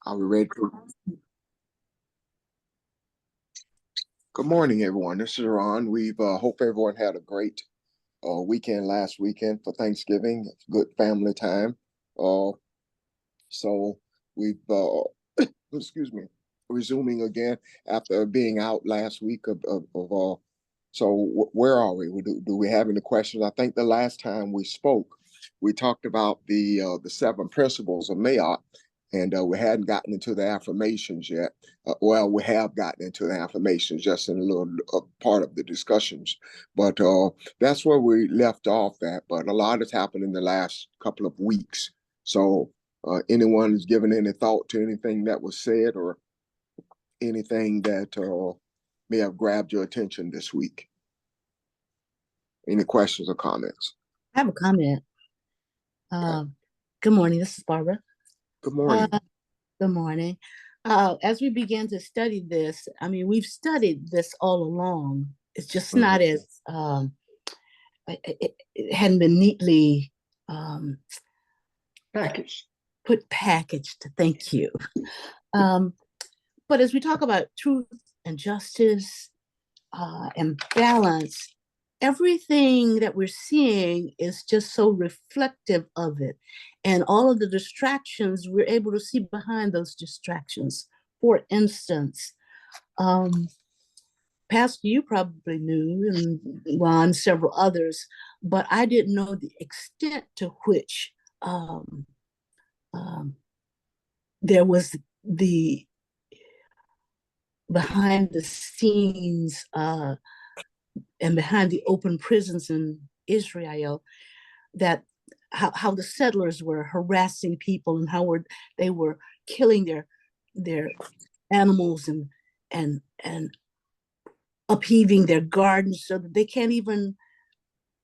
Are we ready? Good morning, everyone. This is Ron. We've hope everyone had a great weekend last weekend for Thanksgiving. Good family time. Uh, so we've excuse me, resuming again after being out last week of. So where are we? Do we have any questions? I think the last time we spoke, we talked about the seven principles of Mayot, and we hadn't gotten into the affirmations yet. Well, we have gotten into the affirmations just in a little part of the discussions, but that's where we left off at. But a lot has happened in the last couple of weeks. So anyone who's given any thought to anything that was said or anything that may have grabbed your attention this week? Any questions or comments? I have a comment. Okay. Good morning. This is Barbara. Good Uh, morning. Good morning. As we began to study this, I mean, we've studied this all along. It's just Mhm. not as it hadn't been neatly um, Package. packaged. Thank you. Um, but as we talk about truth and justice and balance, everything that we're seeing is just so reflective of it. And all of the distractions, we're able to see behind those distractions. For instance, um, Pastor, you probably knew, and Ron, several others, but I didn't know the extent to which um, there was the behind the scenes and behind the open prisons in Israel, that how the settlers were harassing people and they were killing their animals and upheaving their gardens so that they can't even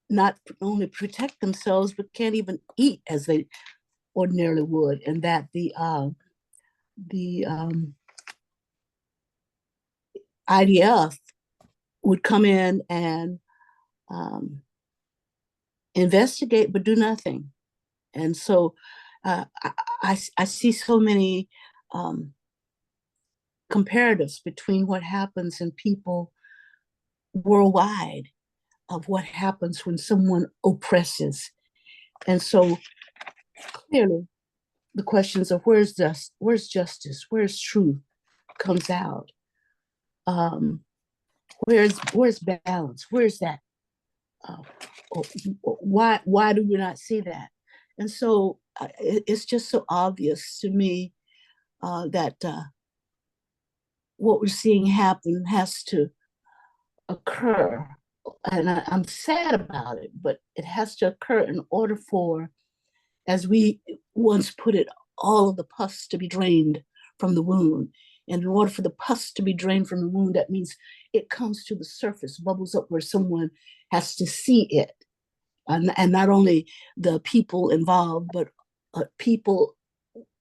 not only protect themselves but can't even eat as they ordinarily would, and that the IDF would come in and um, investigate but do nothing. And so I see so many um, comparatives between what happens in people worldwide of what happens when someone oppresses. And so clearly the questions of where's justice, where's truth comes out. Um, where's balance? Where's that? Uh, why do we not see that? And so it's just so obvious to me that what we're seeing happen has to occur. And I'm sad about it, but it has to occur in order for, as we once put it, all of the pus to be drained from the wound. And in order for the pus to be drained from the wound, that means it comes to the surface, bubbles up where someone has to see it. And not only the people involved, but people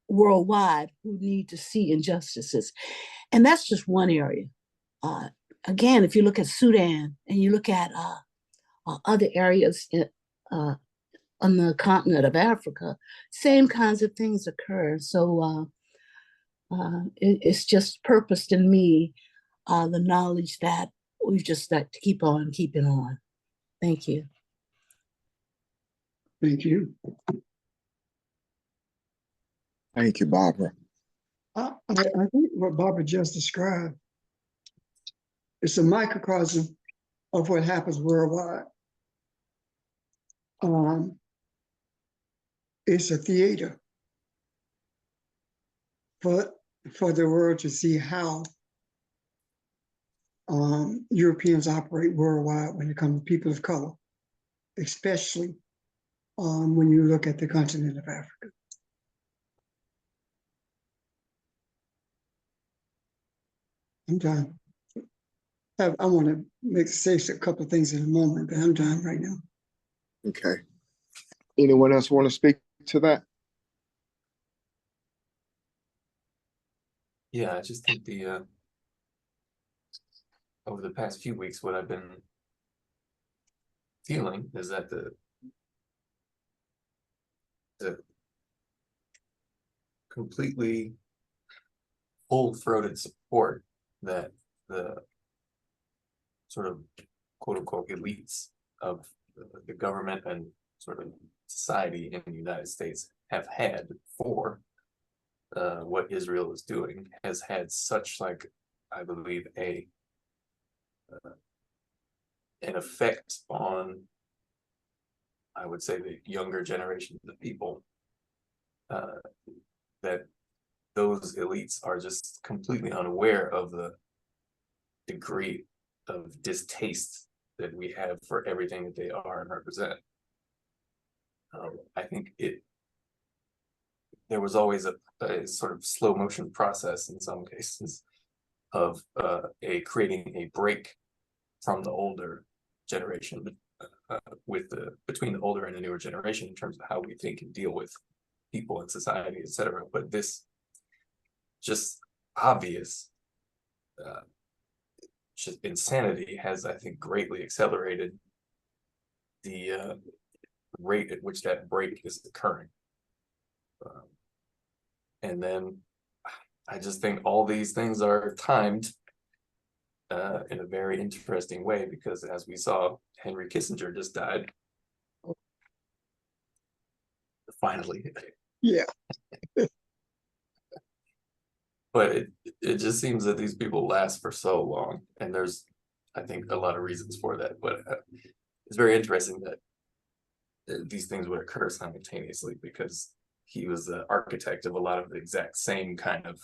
worldwide who need to see injustices. And that's just one area. Uh, Again, if you look at Sudan and you look at other areas on the continent of Africa, same kinds of things occur. So it's just purposed in me the knowledge that we've just got to keep on keeping on. Thank you. Thank you. Thank you, Barbara. I think what Barbara just described is a microcosm of what happens worldwide. It's a theater for the world to see how Europeans operate worldwide when it comes to people of color, especially when you look at the continent of Africa. I'm done. I want to say a couple of things in a moment, but I'm done right now. Okay. Anyone else want to speak to that? Yeah, I just think over the past few weeks, what I've been feeling is that the completely full-throated support that the sort of quote unquote elites of the government and sort of society in the United States have had for what Israel is doing has had such, like, I believe, an effect on, I would say, the younger generations of people, that those elites are just completely unaware of the degree of distaste that we have for everything that they are and represent. I think there was always a sort of slow motion process in some cases of creating a break from the older generation, between the older and the newer generation in terms of how we think and deal with people and society, etc. But this just obvious just insanity has, I think, greatly accelerated the rate at which that break is occurring. And then I just think all these things are timed in a very interesting way, because as we saw, Henry Kissinger just died. Finally. Yeah. But it just seems that these people last for so long, and there's, I think, a lot of reasons for that. But it's very interesting that these things would occur simultaneously, because he was the architect of a lot of the exact same kind of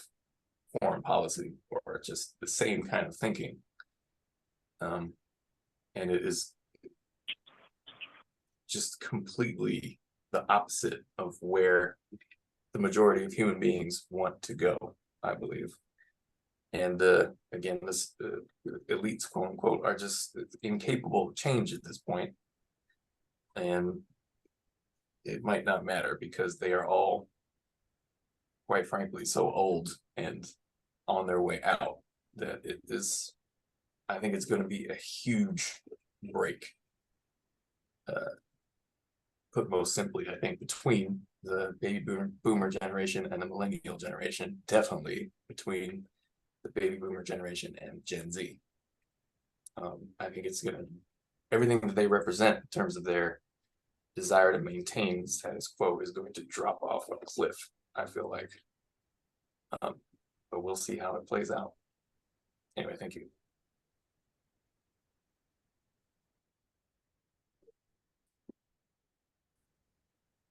foreign policy, or just the same kind of thinking. And it is just completely the opposite of where the majority of human beings want to go, I believe. And again, this elites, quote unquote, are just incapable of change at this point. And it might not matter, because they are all, quite frankly, so old and on their way out that it is, I think it's going to be a huge break. Put most simply, I think between the baby boomer generation and the millennial generation, definitely between the baby boomer generation and Gen Z. I think it's gonna, everything that they represent in terms of their desire to maintain status quo is going to drop off a cliff, I feel like. But we'll see how it plays out. Anyway, thank you.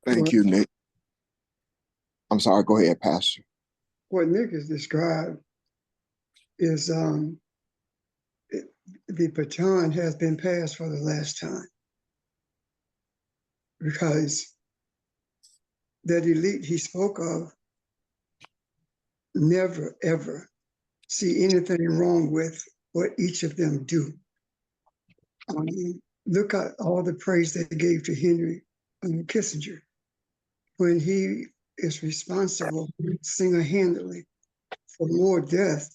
Thank you, Nick. I'm sorry, go ahead, Pastor. What Nick has described is the baton has been passed for the last time, because that elite he spoke of never ever see anything wrong with what each of them do. Look at all the praise they gave to Henry Kissinger, when he is responsible single-handedly for more death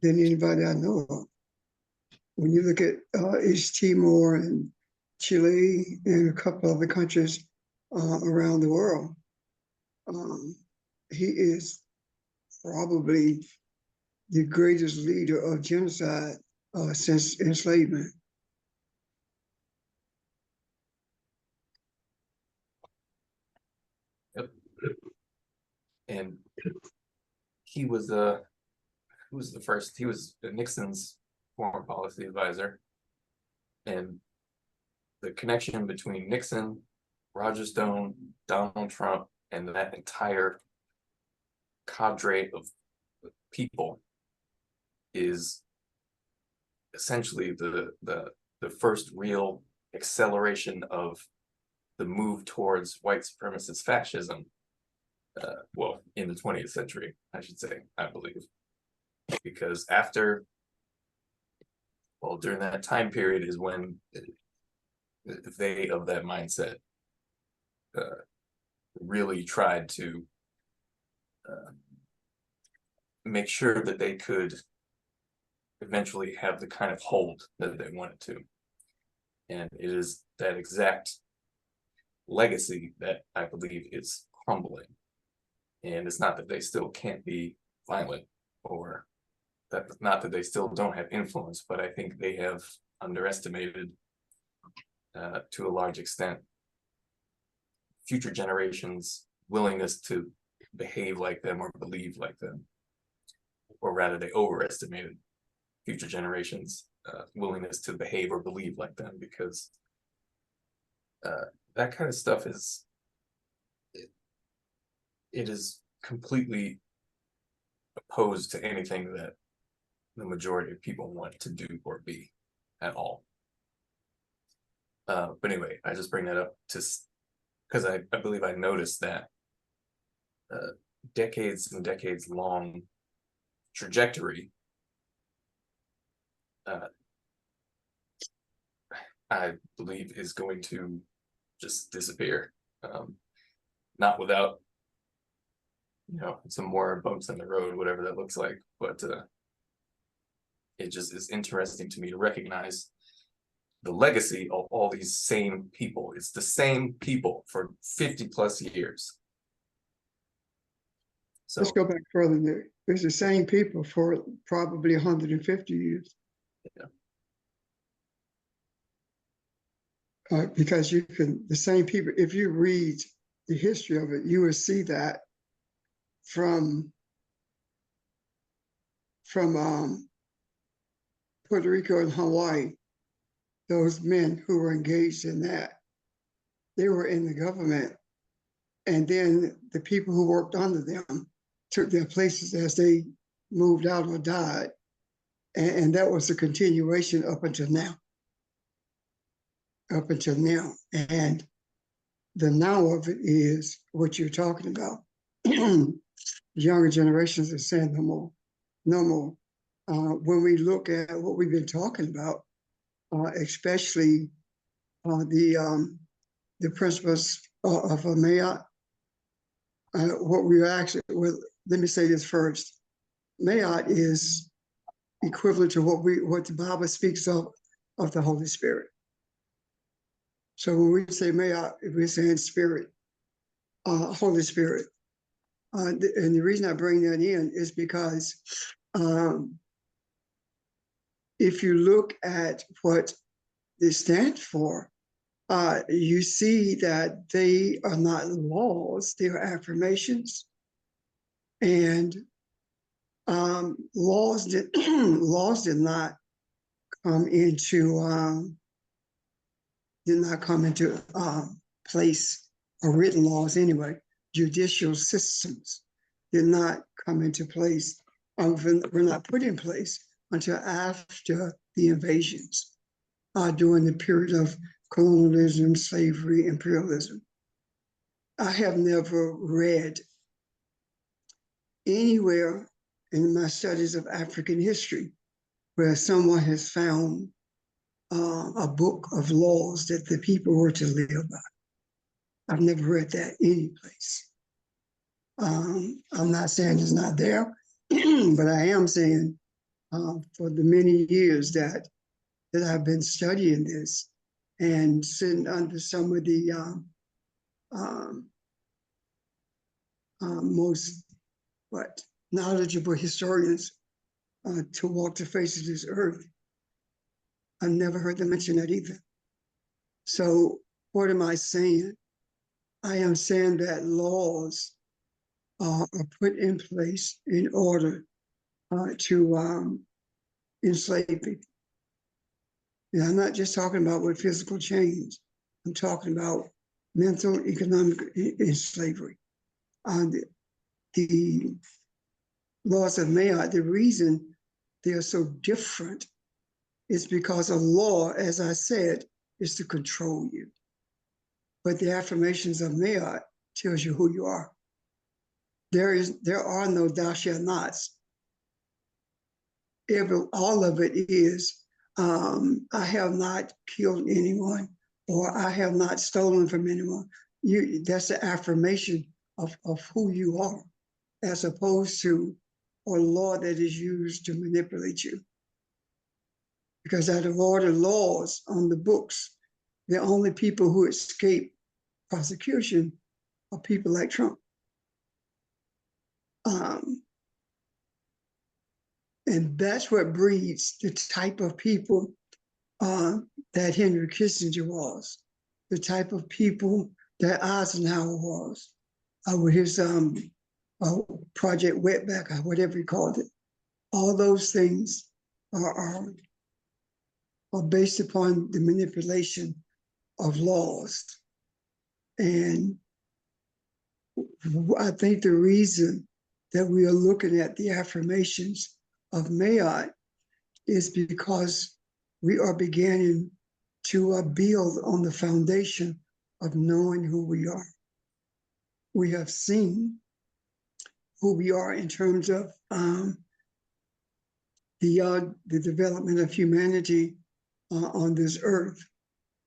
than anybody I know of. When you look at East Timor and Chile and a couple other countries around the world, he is probably the greatest leader of genocide since enslavement. Yep. And he was the first, he was Nixon's foreign policy advisor. And the connection between Nixon, Roger Stone, Donald Trump, and that entire cadre of people is essentially the first real acceleration of the move towards white supremacist fascism. Well, in the 20th century, I should say, I believe. Because after, well, during that time period is when they of that mindset really tried to make sure that they could eventually have the kind of hold that they wanted to. And it is that exact legacy that I believe is crumbling. And it's not that they still can't be violent, or that, not that they still don't have influence, but I think they have underestimated to a large extent future generations' willingness to behave like them or believe like them, or rather they overestimated future generations' willingness to behave or believe like them, because that kind of stuff is, it is completely opposed to anything that the majority of people want to do or be at all. But anyway, I just bring that up to because I believe I noticed that decades and decades long trajectory, I believe is going to just disappear. Not without, you know, some more bumps in the road, whatever that looks like, but it just is interesting to me to recognize the legacy of all these same people. It's the same people for 50 plus years. So Let's go back further there. It's the same people for probably 150 years. Because you can, the same people, if you read the history of it, you will see that from Puerto Rico and Hawaii, those men who were engaged in that, they were in the government. And then the people who worked under them took their places as they moved out or died. And that was the continuation up until now. Up until now. And the now of it is what you're talking about. Younger generations are saying no more, no more. When we look at what we've been talking about, especially the principles of Mayat, what we actually, well, let me say this first. Mayat is equivalent to what the Bible speaks of the Holy Spirit. So when we say Mayat, we're saying Spirit, Holy Spirit. And the reason I bring that in is because if you look at what they stand for, you see that they are not laws, they are affirmations. And laws did not come into place, or written laws anyway. Judicial systems did not come into place, were not put in place until after the invasions, during the period of colonialism, slavery, imperialism. I have never read anywhere in my studies of African history where someone has found a book of laws that the people were to live by. I've never read that any place. I'm not saying it's not there, but I am saying for the many years that I've been studying this and sitting under some of the most knowledgeable historians to walk the face of this earth, I've never heard them mention that either. So what am I saying? I am saying that laws are put in place in order to enslave people. And I'm not just talking about with physical change. I'm talking about mental, economic slavery. The laws of Mayat, the reason they are so different is because a law, as I said, is to control you. But the affirmations of Mayat tells you who you are. There are no thou shalt nots. All of it is, I have not killed anyone, or I have not stolen from anyone. That's the affirmation of who you are, as opposed to a law that is used to manipulate you. Because out of all the laws on the books, the only people who escape prosecution are people like Trump. And that's what breeds the type of people that Henry Kissinger was, the type of people that Eisenhower was, with his Project Wetback, or whatever he called it. All those things are based upon the manipulation of laws. And I think the reason that we are looking at the affirmations of Mayat is because we are beginning to build on the foundation of knowing who we are. We have seen who we are in terms of the development of humanity on this earth.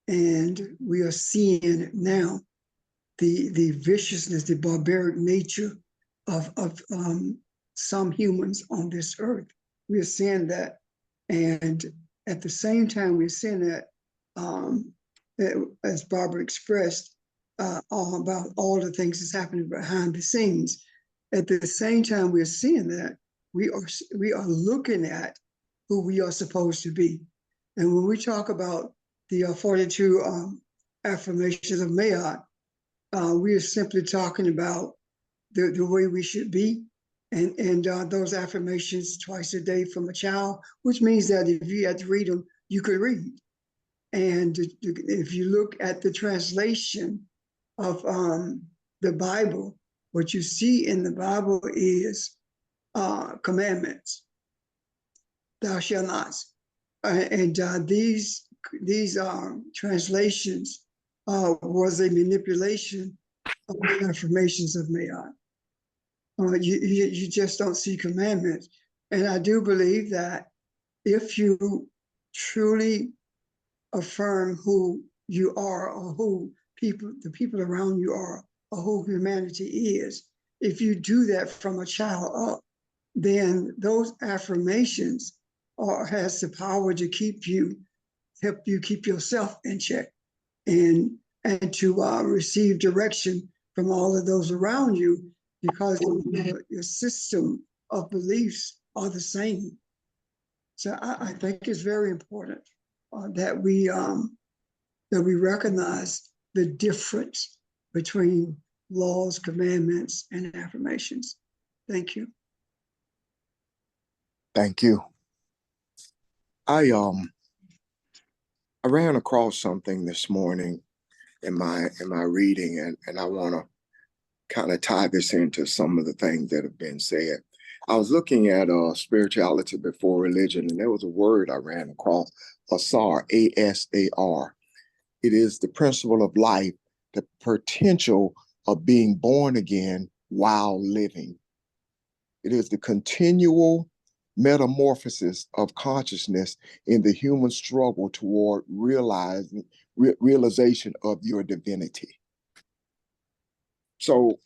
And we are seeing now the viciousness, the barbaric nature of some humans on this earth. We are seeing that. And at the same time, we're seeing that, as Barbara expressed, about all the things that's happening behind the scenes. At the same time, we're seeing that we are looking at who we are supposed to be. And when we talk about the 42 affirmations of Mayat, we are simply talking about the way we should be. And those affirmations twice a day from a child, which means that if you had to read them, you could read. And if you look at the translation of the Bible, what you see in the Bible is commandments. Thou shalt not. And these translations was a manipulation of the affirmations of Mayat. You just don't see commandments. And I do believe that if you truly affirm who you are, or who the people around you are, or who humanity is, if you do that from a child up, then those affirmations has the power to help you keep yourself in check, and to receive direction from all of those around you, because your system of beliefs are the same. So I think it's very important that we recognize the difference between laws, commandments, and affirmations. Thank you. Thank you. I ran across something this morning in my reading, and I want to kind of tie this into some of the things that have been said. I was looking at spirituality before religion, and there was a word I ran across, ASAR, A-S-A-R. It is the principle of life, the potential of being born again while living. It is the continual metamorphosis of consciousness in the human struggle toward realization of your divinity. So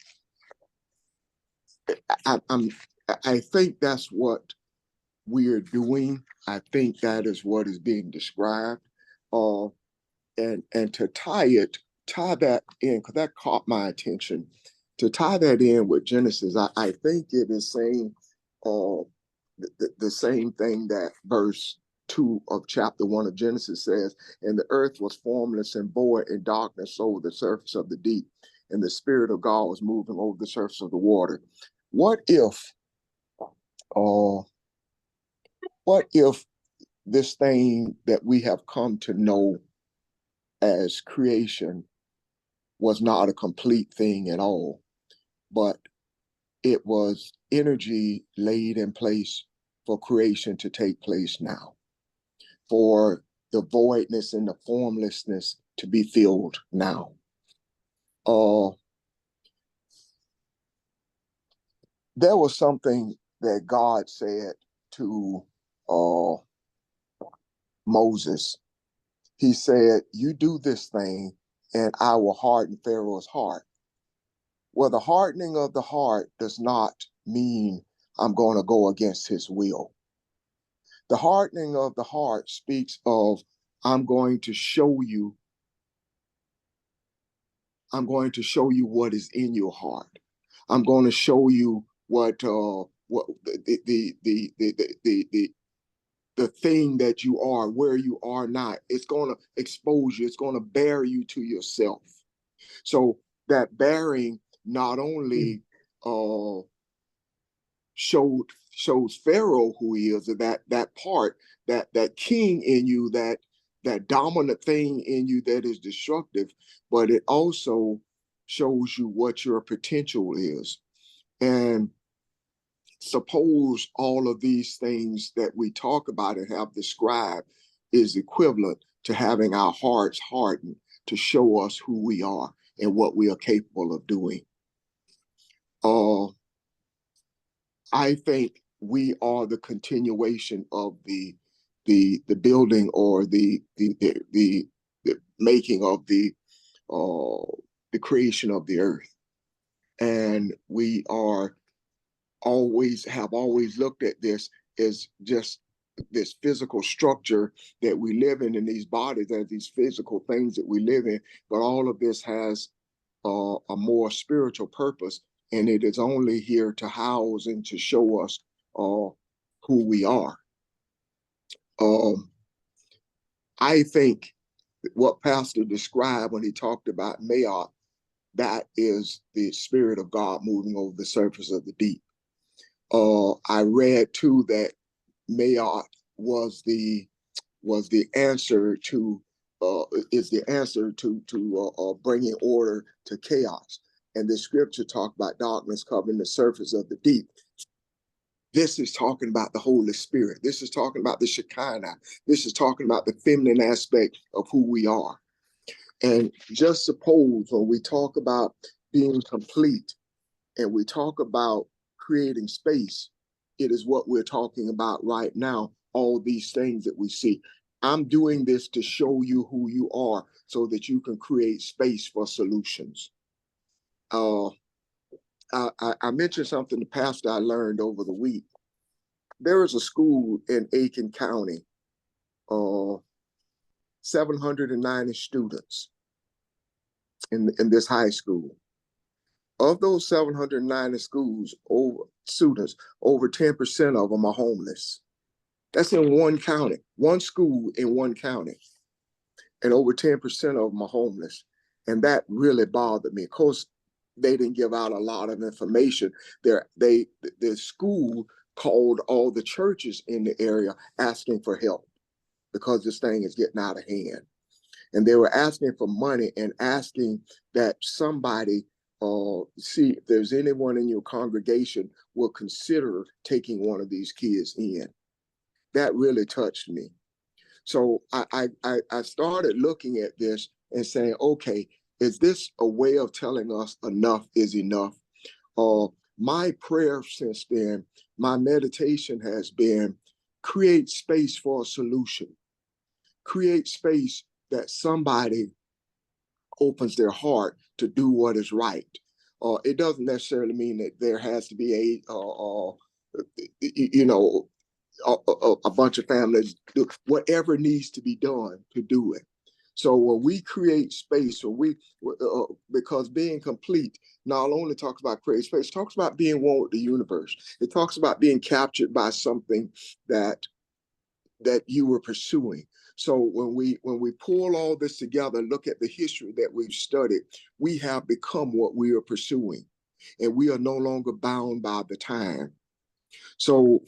I think that's what we're doing. I think that is what is being described. And to tie that in, because that caught my attention, to tie that in with Genesis, I think it is saying the same thing that verse 2 of chapter 1 of Genesis says, and the earth was formless and void, and darkness over the surface of the deep, and the Spirit of God was moving over the surface of the water. What if this thing that we have come to know as creation was not a complete thing at all, but it was energy laid in place for creation to take place now, for the voidness and the formlessness to be filled now. There was something that God said to Moses. He said, you do this thing and I will harden Pharaoh's heart. Well, the hardening of the heart does not mean I'm going to go against his will. The hardening of the heart speaks of, I'm going to show you what is in your heart. I'm going to show you what what the thing that you are, where you are not. It's going to expose you. It's going to bear you to yourself. So that bearing not only shows Pharaoh who he is, that part, that king in you, that dominant thing in you that is destructive, but it also shows you what your potential is. And suppose all of these things that we talk about and have described is equivalent to having our hearts hardened to show us who we are and what we are capable of doing. I think we are the continuation of the building or the making of the creation of the earth, and we are have always looked at this as just this physical structure that we live in these bodies, as these physical things that we live in, but all of this has a more spiritual purpose, and it is only here to house and to show us who we are. I think what Pastor described when he talked about Mayat, that is the Spirit of God moving over the surface of the deep. I read too that Mayat was the answer to is the answer to bringing order to chaos. And the scripture talk about darkness covering the surface of the deep. This is talking about the Holy Spirit. This is talking about the Shekinah. This is talking about the feminine aspect of who we are. And just suppose when we talk about being complete and we talk about creating space, it is what we're talking about right now, all these things that we see. I'm doing this to show you who you are so that you can create space for solutions. I mentioned something the pastor I learned over the week. There is a school in Aiken County, 790 students in this high school. Of those 790 students, over 10% of them are homeless. That's in one county, one school in one county. And over 10% of them are homeless. And that really bothered me. Of course, they didn't give out a lot of information. The school called all the churches in the area asking for help because this thing is getting out of hand. And they were asking for money and asking that somebody see if there's anyone in your congregation will consider taking one of these kids in. That really touched me. So I started looking at this and saying, okay, is this a way of telling us enough is enough? My prayer since then, my meditation has been create space for a solution. Create space that somebody opens their heart to do what is right. It doesn't necessarily mean that there has to be a bunch of families do whatever needs to be done to do it. So when we create space, because being complete not only talks about creating space, it talks about being one with the universe. It talks about being captured by something that you were pursuing. So when we pull all this together, look at the history that we've studied, we have become what we are pursuing, and we are no longer bound by the time. So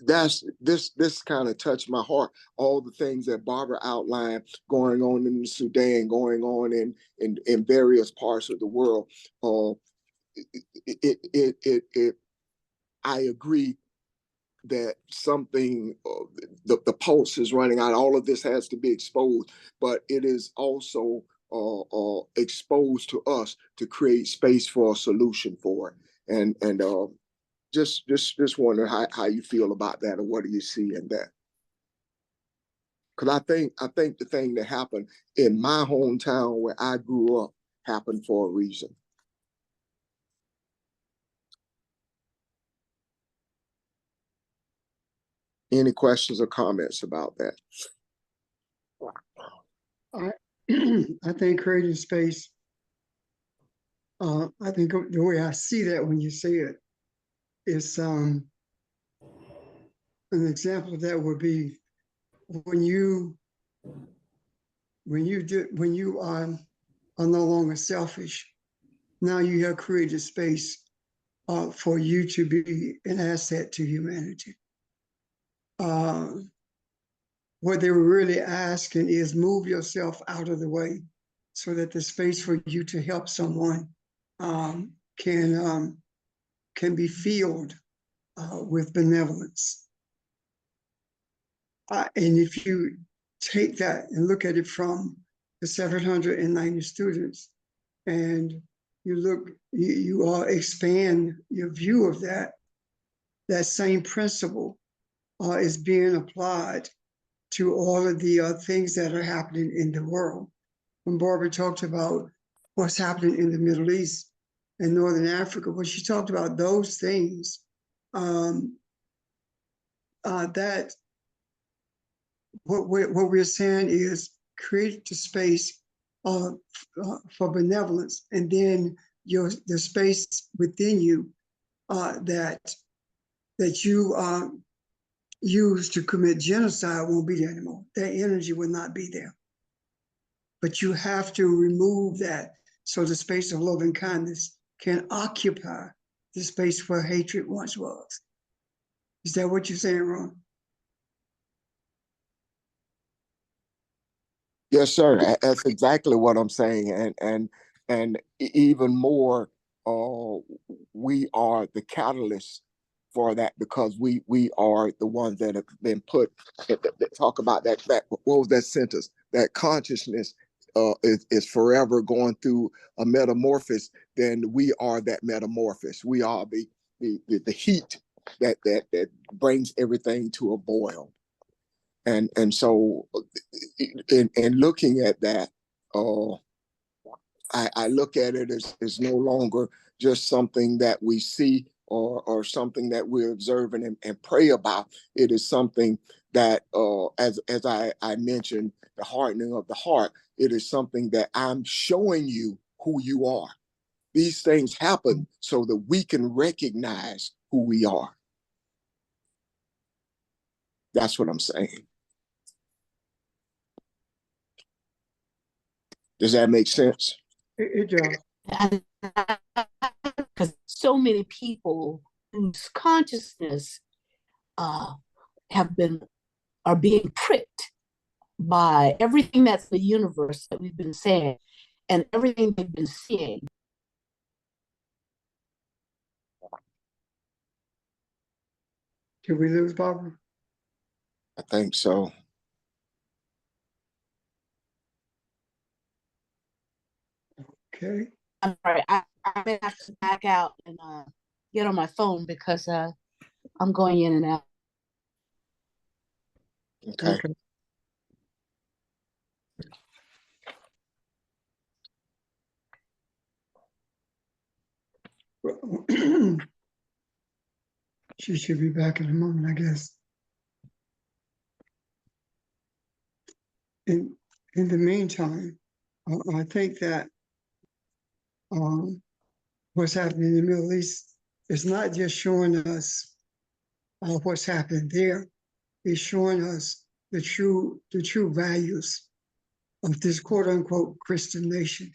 this kind of touched my heart. All the things that Barbara outlined going on in Sudan, going on in various parts of the world. I agree that something, the pulse is running out. All of this has to be exposed, but it is also exposed to us to create space for a solution for it. And just wonder how you feel about that, or what do you see in that? Because I think the thing that happened in my hometown where I grew up happened for a reason. Any questions or comments about that? I think creating space, I think the way I see that when you say it is an example of that would be when you are no longer selfish. Now you have created space for you to be an asset to humanity. What they were really asking is move yourself out of the way so that the space for you to help someone can be filled with benevolence. And if you take that and look at it from the 790 students, and you expand your view of that, that same principle is being applied to all of the things that are happening in the world. When Barbara talked about what's happening in the Middle East and Northern Africa, when she talked about those things, that what we're saying is create the space for benevolence, and then the space within you that you use to commit genocide won't be there anymore. That energy will not be there. But you have to remove that so the space of love and kindness can occupy the space where hatred once was. Is that what you're saying, Ron? Yes, sir. That's exactly what I'm saying, and even more, we are the catalyst for that, because we are the ones that have been put. That talk about that. What was that sentence? That consciousness is forever going through a metamorphosis. Then we are that metamorphosis. We are the heat that brings everything to a boil. And so in looking at that, I look at it as no longer just something that we see or something that we're observing and pray about. It is something that, as I mentioned, the hardening of the heart, it is something that I'm showing you who you are. These things happen so that we can recognize who we are. That's what I'm saying. Does that make sense? It does. Because so many people whose consciousness are being pricked by everything that's the universe that we've been saying and everything they've been seeing. Did we lose Barbara? I think so. Okay. I'm sorry, I may have to back out and get on my phone because I'm going in and out. Okay. Okay. Well, she should be back in a moment, I guess. In the meantime, I think that what's happening in the Middle East is not just showing us what's happening there. It's showing us the true values of this quote unquote Christian nation.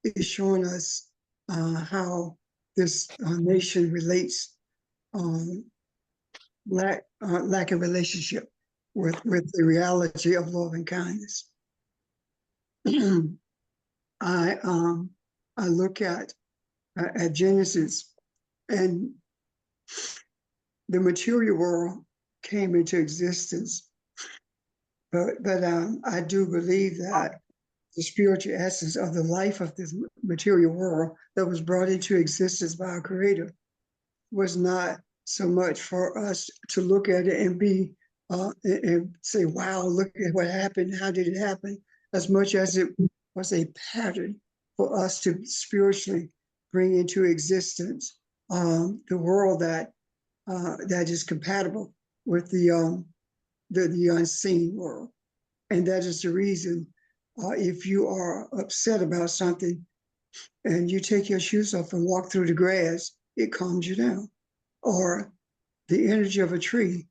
It's showing us how this nation relates, lack of relationship with the reality of love and kindness. I look at Genesis, and the material world came into existence, but I do believe that the spiritual essence of the life of this material world that was brought into existence by our Creator was not so much for us to look at it and be and say, "Wow, look at what happened! How did it happen?" As much as it was a pattern for us to spiritually bring into existence the world that is compatible with the unseen world, and that is the reason. If you are upset about something and you take your shoes off and walk through the grass, it calms you down. Or the energy of a tree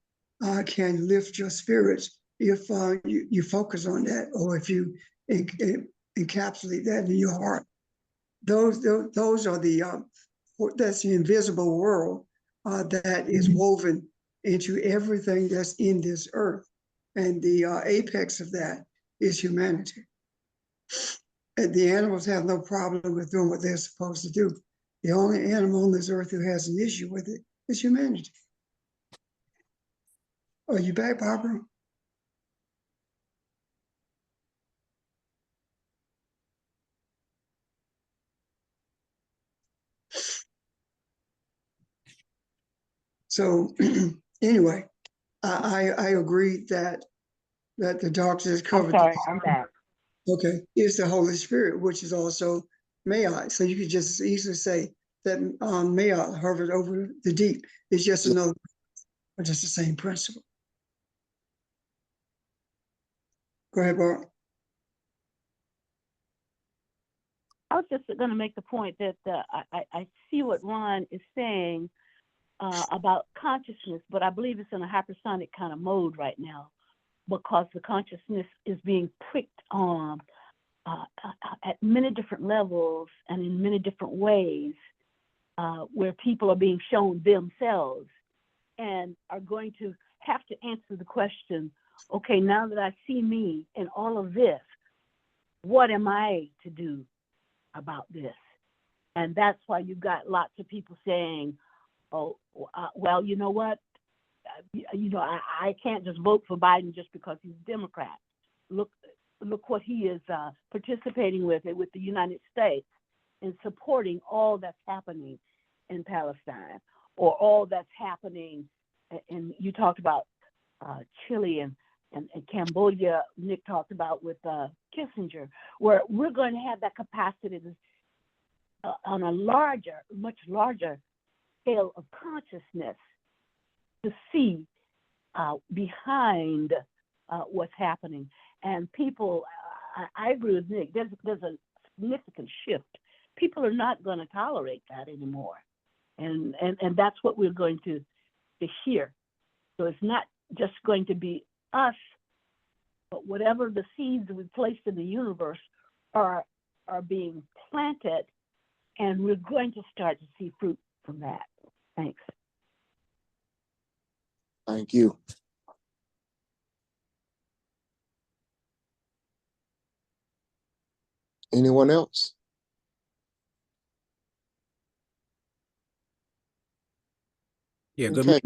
can lift your spirits if you focus on that, or if you encapsulate that in your heart. Those are that's the invisible world that is woven into everything that's in this earth. And the apex of that is humanity. And the animals have no problem with doing what they're supposed to do. The only animal on this earth who has an issue with it is humanity. Are you back, Barbara? So anyway, I agree that the doctors I'm covered. sorry, I'm back. Okay, it's the Holy Spirit, which is also Mayai. So you could just easily say that Mayai hovered over the deep. It's just another, but just the same principle. Go ahead, Bart. I was just going to make the point that I see what Ron is saying about consciousness, but I believe it's in a hypersonic kind of mode right now because the consciousness is being pricked on at many different levels and in many different ways where people are being shown themselves and are going to have to answer the question, okay, now that I see me in all of this, what am I to do about this? And that's why you've got lots of people saying, oh, well, you know what? I can't just vote for Biden just because he's a Democrat. Look what he is participating with the United States in supporting all that's happening in Palestine, or all that's happening. And you talked about Chile and Cambodia. Nick talked about with Kissinger, where we're going to have that capacity to, on a much larger scale of consciousness, to see behind what's happening. And people, I agree with Nick, there's a significant shift. People are not going to tolerate that anymore. And that's what we're going to hear. So it's not just going to be us, but whatever the seeds we placed in the universe are being planted, and we're going to start to see fruit from that. Thanks. Thank you. Anyone else? Yeah, good Okay.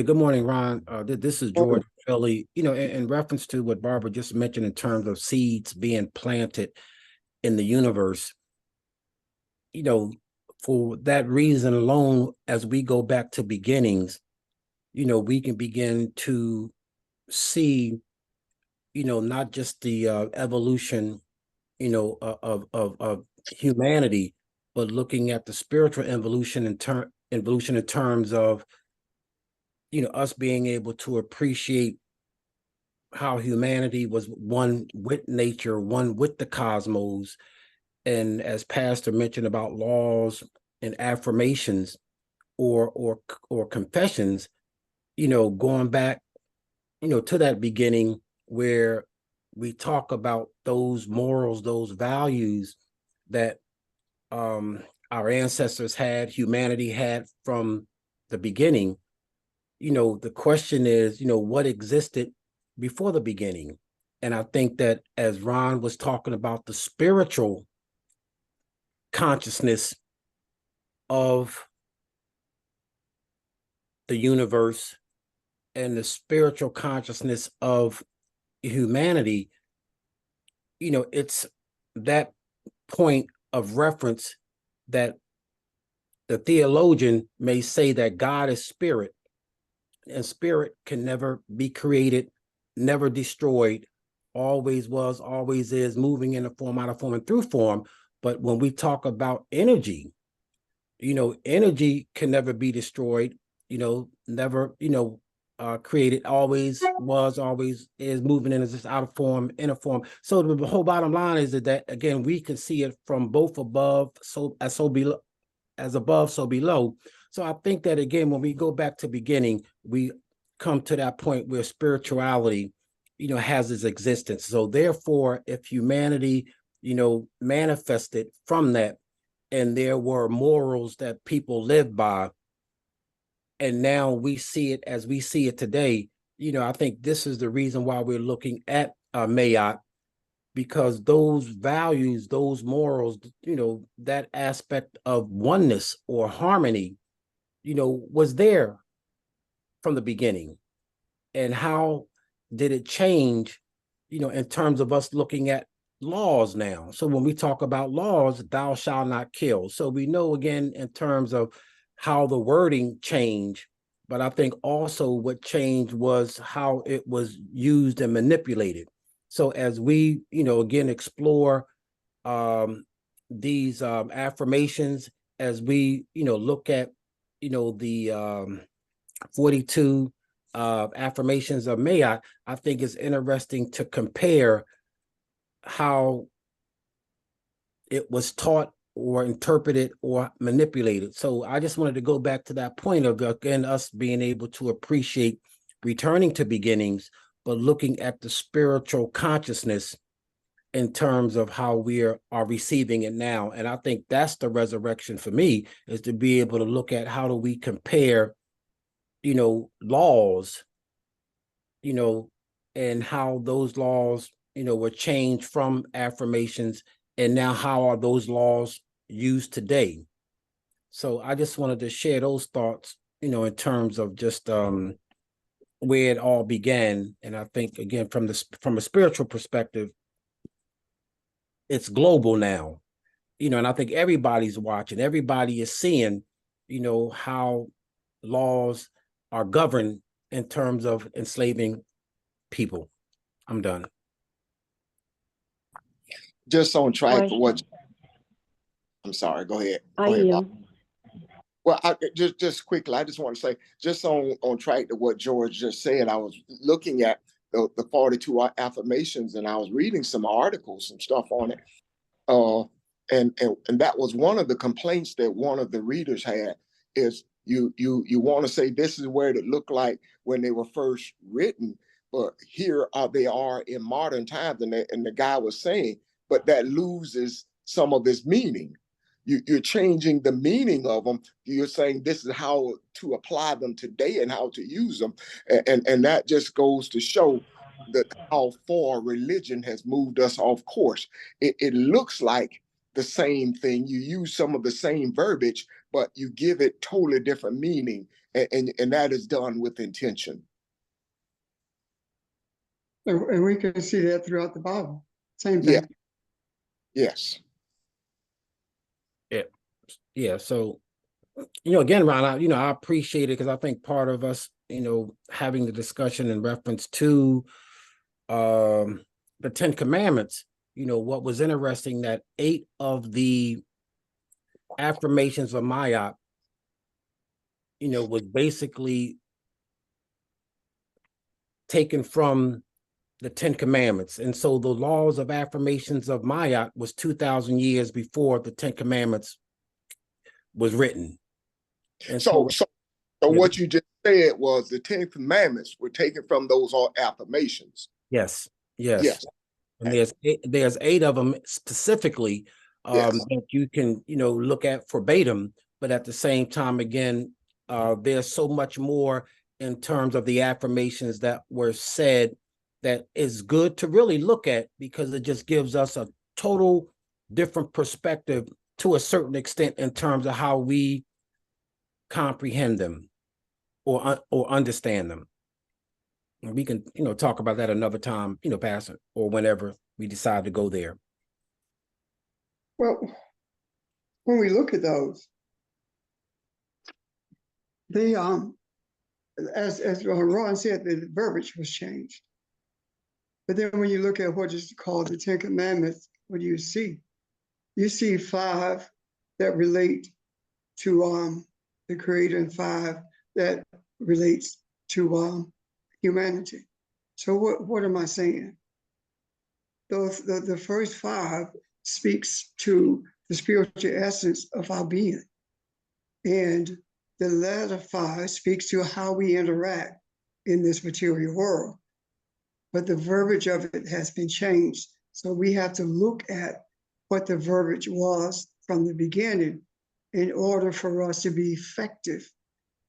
good morning, Ron. This is George Philly. In reference to what Barbara just mentioned in terms of seeds being planted in the universe, for that reason alone, as we go back to beginnings, we can begin to see, not just the evolution, of humanity, but looking at the spiritual evolution in terms of, us being able to appreciate how humanity was one with nature, one with the cosmos. And as Pastor mentioned about laws and affirmations or confessions, going back, to that beginning where we talk about those morals, those values that our ancestors had, humanity had from the beginning. The question is, what existed before the beginning? And I think that as Ron was talking about the spiritual consciousness of the universe and the spiritual consciousness of humanity, it's that point of reference that the theologian may say that God is spirit, and spirit can never be created, never destroyed, always was, always is, moving in a form, out of form, and through form. But when we talk about energy, energy can never be destroyed, never, created, always was, always is, moving in as out of form, inner form. So the whole bottom line is that again, we can see it from both above, below, as above, so below. So I think that again, when we go back to beginning, we come to that point where spirituality, has its existence. So therefore, if humanity, manifested from that, and there were morals that people lived by, and now we see it as we see it today, I think this is the reason why we're looking at Mayat, because those values, those morals, that aspect of oneness or harmony, was there from the beginning. And how did it change, in terms of us looking at laws now? So when we talk about laws, thou shalt not kill. So we know, again, in terms of how the wording changed, but I think also what changed was how it was used and manipulated. So as we, again, explore these affirmations, as we, look at, the 42 affirmations of Mayat, I think it's interesting to compare how it was taught or interpreted or manipulated. So I just wanted to go back to that point of, again, us being able to appreciate returning to beginnings, but looking at the spiritual consciousness in terms of how we are receiving it now. And I think that's the resurrection for me, is to be able to look at how do we compare, laws, and how those laws, were changed from affirmations, and now how are those laws used today. So I just wanted to share those thoughts, in terms of just where it all began. And I think, again, from a spiritual perspective, it's global now, and I think everybody's watching, everybody is seeing, how laws are governed in terms of enslaving people. I'm done. Just on track for what, Question. I'm sorry, go ahead. I Go ahead, Bob. yield. Well, just quickly, I just want to say, just on track to what George just said, I was looking at the 42 affirmations, and I was reading some articles, some stuff on it. And that was one of the complaints that one of the readers had, is you want to say this is where it looked like when they were first written, but here they are in modern times, and the guy was saying, but that loses some of its meaning. You're changing the meaning of them. You're saying this is how to apply them today and how to use them, and that just goes to show that how far religion has moved us off course. It looks like the same thing. You use some of the same verbiage, but you give it totally different meaning, and that is done with intention. And we can see that throughout the Bible. Same Yeah. thing. Yes. Yeah. So, again, Ron, I appreciate it, because I think part of us, having the discussion in reference to the 10 Commandments, what was interesting, that 8 of the affirmations of Mayat, was basically taken from the 10 Commandments. And so the laws of affirmations of Mayat was 2,000 years before the 10 Commandments was written. And So yeah. what you just said was the 10 Commandments were taken from those affirmations. Yes. Yes. And there's 8 of them specifically Yes. that you can, look at verbatim, but at the same time, again, there's so much more in terms of the affirmations that were said that is good to really look at, because it just gives us a total different perspective to a certain extent in terms of how we comprehend them or understand them. And we can, talk about that another time, Pastor, or whenever we decide to go there. Well, when we look at those, they as Ron said, the verbiage was changed. But then when you look at what is called the 10 Commandments, what do you see? You see 5 that relate to the Creator, and 5 that relates to humanity. So what am I saying? The first 5 speaks to the spiritual essence of our being, and the latter 5 speaks to how we interact in this material world. But the verbiage of it has been changed. So we have to look at what the verbiage was from the beginning in order for us to be effective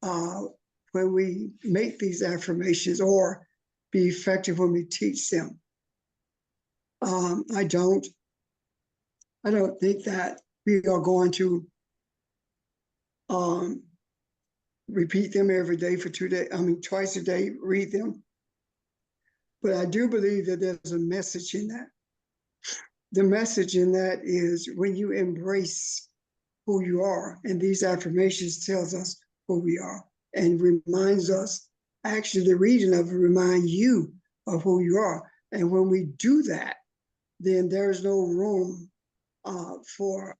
when we make these affirmations, or be effective when we teach them. I don't think that we are going to repeat them every day for 2 days. I mean, twice a day, read them. But I do believe that there's a message in that. The message in that is when you embrace who you are, and these affirmations tells us who we are and reminds us, actually the reading of it remind you of who you are. And when we do that, then there's no room for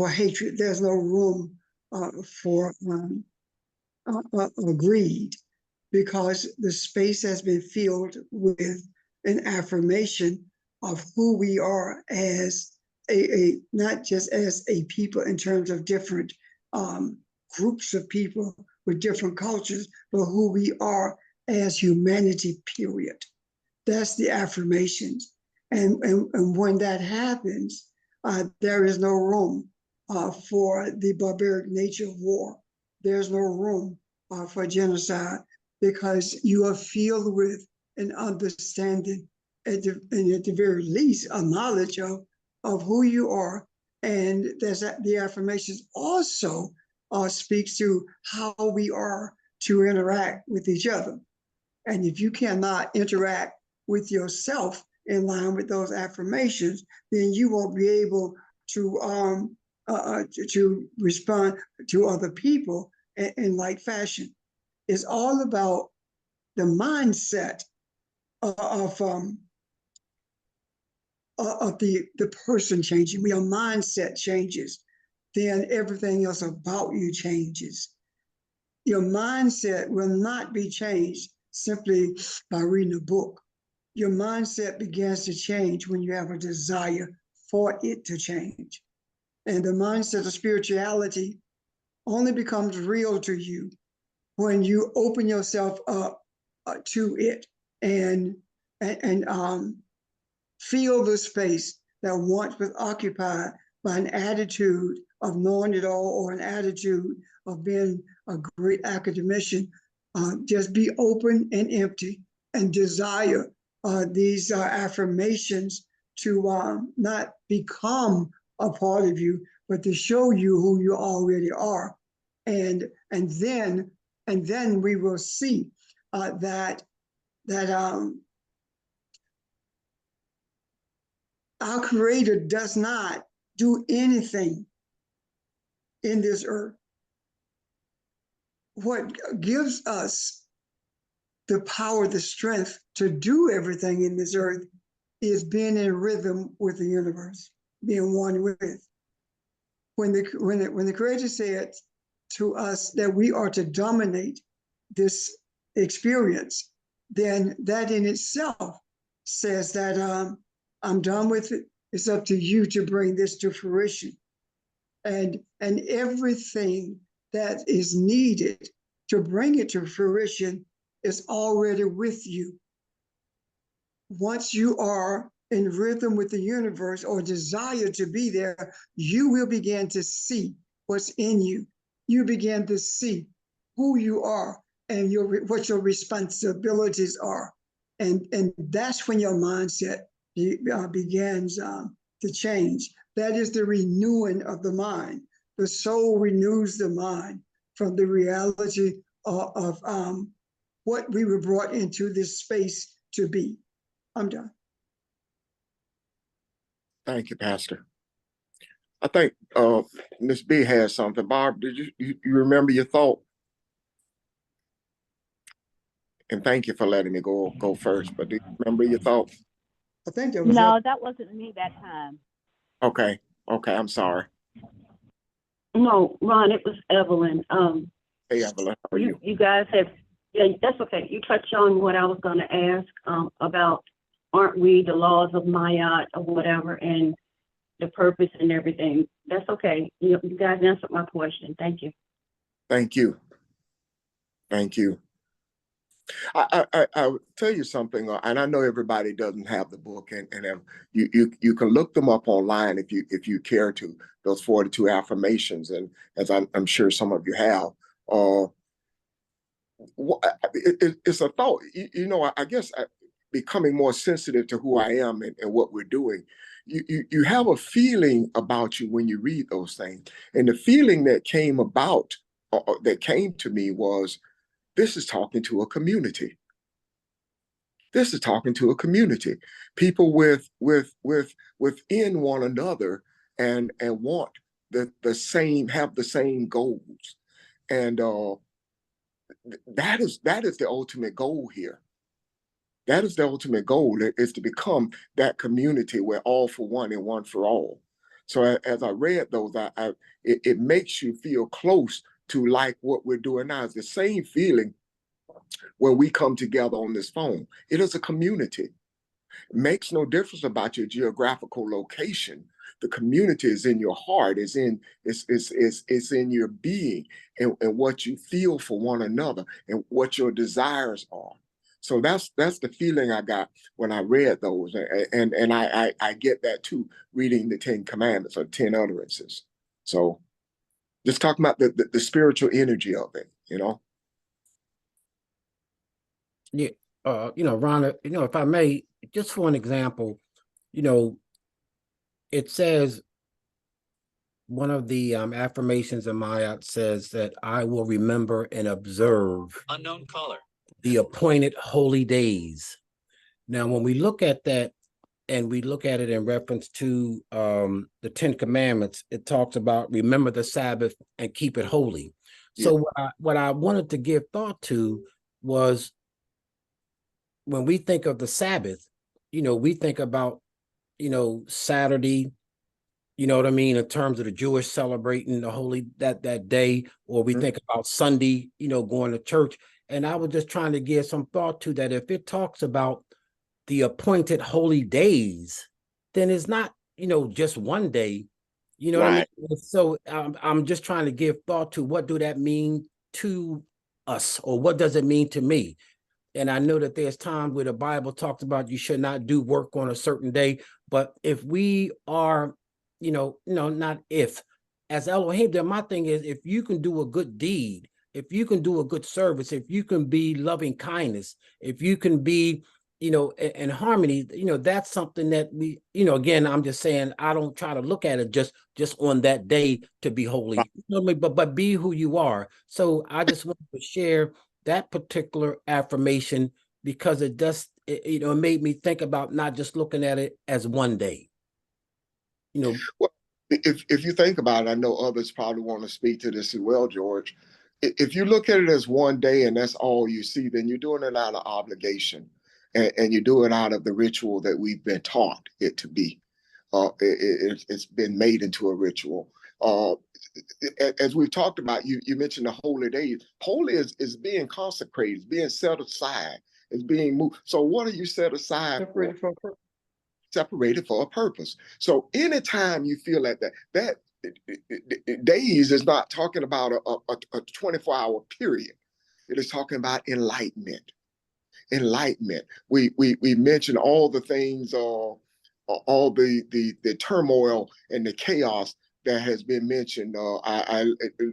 hatred. There's no room for greed, because the space has been filled with an affirmation of who we are as a not just as a people in terms of different groups of people with different cultures, but who we are as humanity, period. That's the affirmations. And when that happens, there is no room for the barbaric nature of war. There's no room for genocide, because you are filled with an understanding, and at the very least, a knowledge of who you are. And there's the affirmations also speaks to how we are to interact with each other. And if you cannot interact with yourself in line with those affirmations, then you won't be able to respond to other people in like fashion. It's all about the mindset of the person changing. When your mindset changes, then everything else about you changes. Your mindset will not be changed simply by reading a book. Your mindset begins to change when you have a desire for it to change. And the mindset of spirituality only becomes real to you when you open yourself up to it and feel the space that once was occupied by an attitude of knowing it all, or an attitude of being a great academician. Just be open and empty, and desire these affirmations to not become a part of you, but to show you who you already are. And then we will see that our Creator does not do anything in this earth. What gives us the power, the strength to do everything in this earth is being in rhythm with the universe, being one with it. When the Creator said to us that we are to dominate this experience, then that in itself says that I'm done with it. It's up to you to bring this to fruition. And everything that is needed to bring it to fruition is already with you. Once you are in rhythm with the universe, or desire to be there, you will begin to see what's in you. You begin to see who you are and what your responsibilities are. And that's when your mindset begins to change. That is the renewing of the mind. The soul renews the mind from the reality of what we were brought into this space to be. I'm done. Thank you, Pastor. I think Ms. B has something. Barb, did you remember your thought? And thank you for letting me go first, but do you remember your thought? I think that was No, that wasn't me that time. Okay, I'm sorry. No, Ron, it was Evelyn. Hey, Evelyn, how are you? You guys have, yeah, that's okay. You touched on what I was going to ask about, aren't we the laws of Ma'at or whatever, and the purpose and everything. That's okay. You guys answered my question. Thank you. Thank you. Thank you. I would tell you something, and I know everybody doesn't have the book, and you can look them up online if you care to, those 42 affirmations, and as I'm sure some of you have. Uh, it's a thought. You know, I guess becoming more sensitive to who I am and what we're doing. You have a feeling about you when you read those things, and the feeling that came about, that came to me was, this is talking to a community. This is talking to a community, people within one another, and want the same, have the same goals, and that is the ultimate goal here. That is the ultimate goal, is to become that community where all for one and one for all. So as I read those, it makes you feel close to, like what we're doing now. It's the same feeling when we come together on this phone. It is a community. It makes no difference about your geographical location. The community is in your heart, is in it's in your being, and what you feel for one another and what your desires are. So that's the feeling I got when I read those, and I get that too, reading the 10 Commandments or 10 utterances. So just talking about the spiritual energy of it, you know. Yeah, you know, Ron, you know, if I may, just for an example, you know, it says, one of the affirmations in Mayat says that I will remember and observe Unknown caller. the appointed holy days. Now, when we look at that, and we look at it in reference to the 10 Commandments, it talks about remember the Sabbath and keep it holy. So what I wanted to give thought to was, when we think of the Sabbath, you know, we think about, you know, Saturday, you know what I mean, in terms of the Jewish celebrating the holy that day, or we think about Sunday, you know, going to church. And I was just trying to give some thought to that. If it talks about the appointed holy days, then it's not, you know, just one day. You know what I mean? So I'm just trying to give thought to, what do that mean to us, or what does it mean to me? And I know that there's times where the Bible talks about you should not do work on a certain day. But if we are, not if, as Elohim, then my thing is, if you can do a good deed, if you can do a good service, if you can be loving kindness, if you can be, in harmony, that's something that we, again, I'm just saying, I don't try to look at it just on that day to be holy, but be who you are. So I just wanted to share that particular affirmation, because it does, it made me think about not just looking at it as one day. Well, if you think about it, I know others probably want to speak to this as well, George. If you look at it as one day and that's all you see, then you're doing it out of obligation, and you do it out of the ritual that we've been taught it to be. It's been made into a ritual. As we've talked about, you mentioned the holy days. Holy is being consecrated, is being set aside, is being moved. So what are you set aside Separated for a purpose. Separated for a purpose. So anytime you feel like that days is not talking about a 24-hour period. It is talking about enlightenment. We mentioned all the things, all the turmoil and the chaos that has been mentioned. I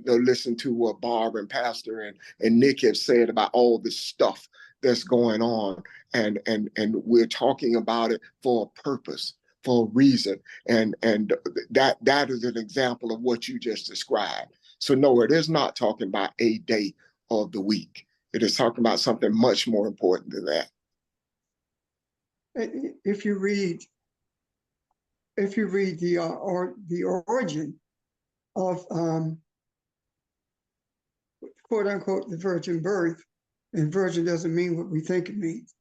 listened to what Barb and Pastor and Nick have said about all the stuff that's going on, and we're talking about it for a purpose, for a reason, and that is an example of what you just described. So no, it is not talking about a day of the week. It is talking about something much more important than that. If you read the origin of quote unquote the virgin birth, and virgin doesn't mean what we think it means.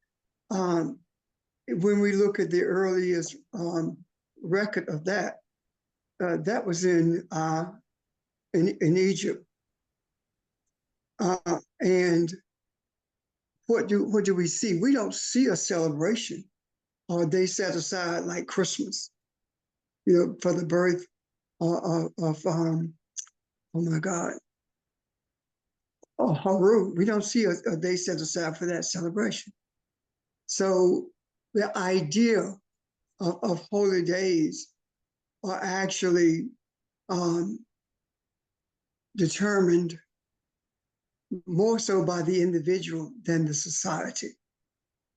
When we look at the earliest record of that, that was in Egypt. And what do we see? We don't see a celebration or a day set aside like Christmas, for the birth of oh my God, Haru. We don't see a day set aside for that celebration. So the idea of holy days are actually determined more so by the individual than the society.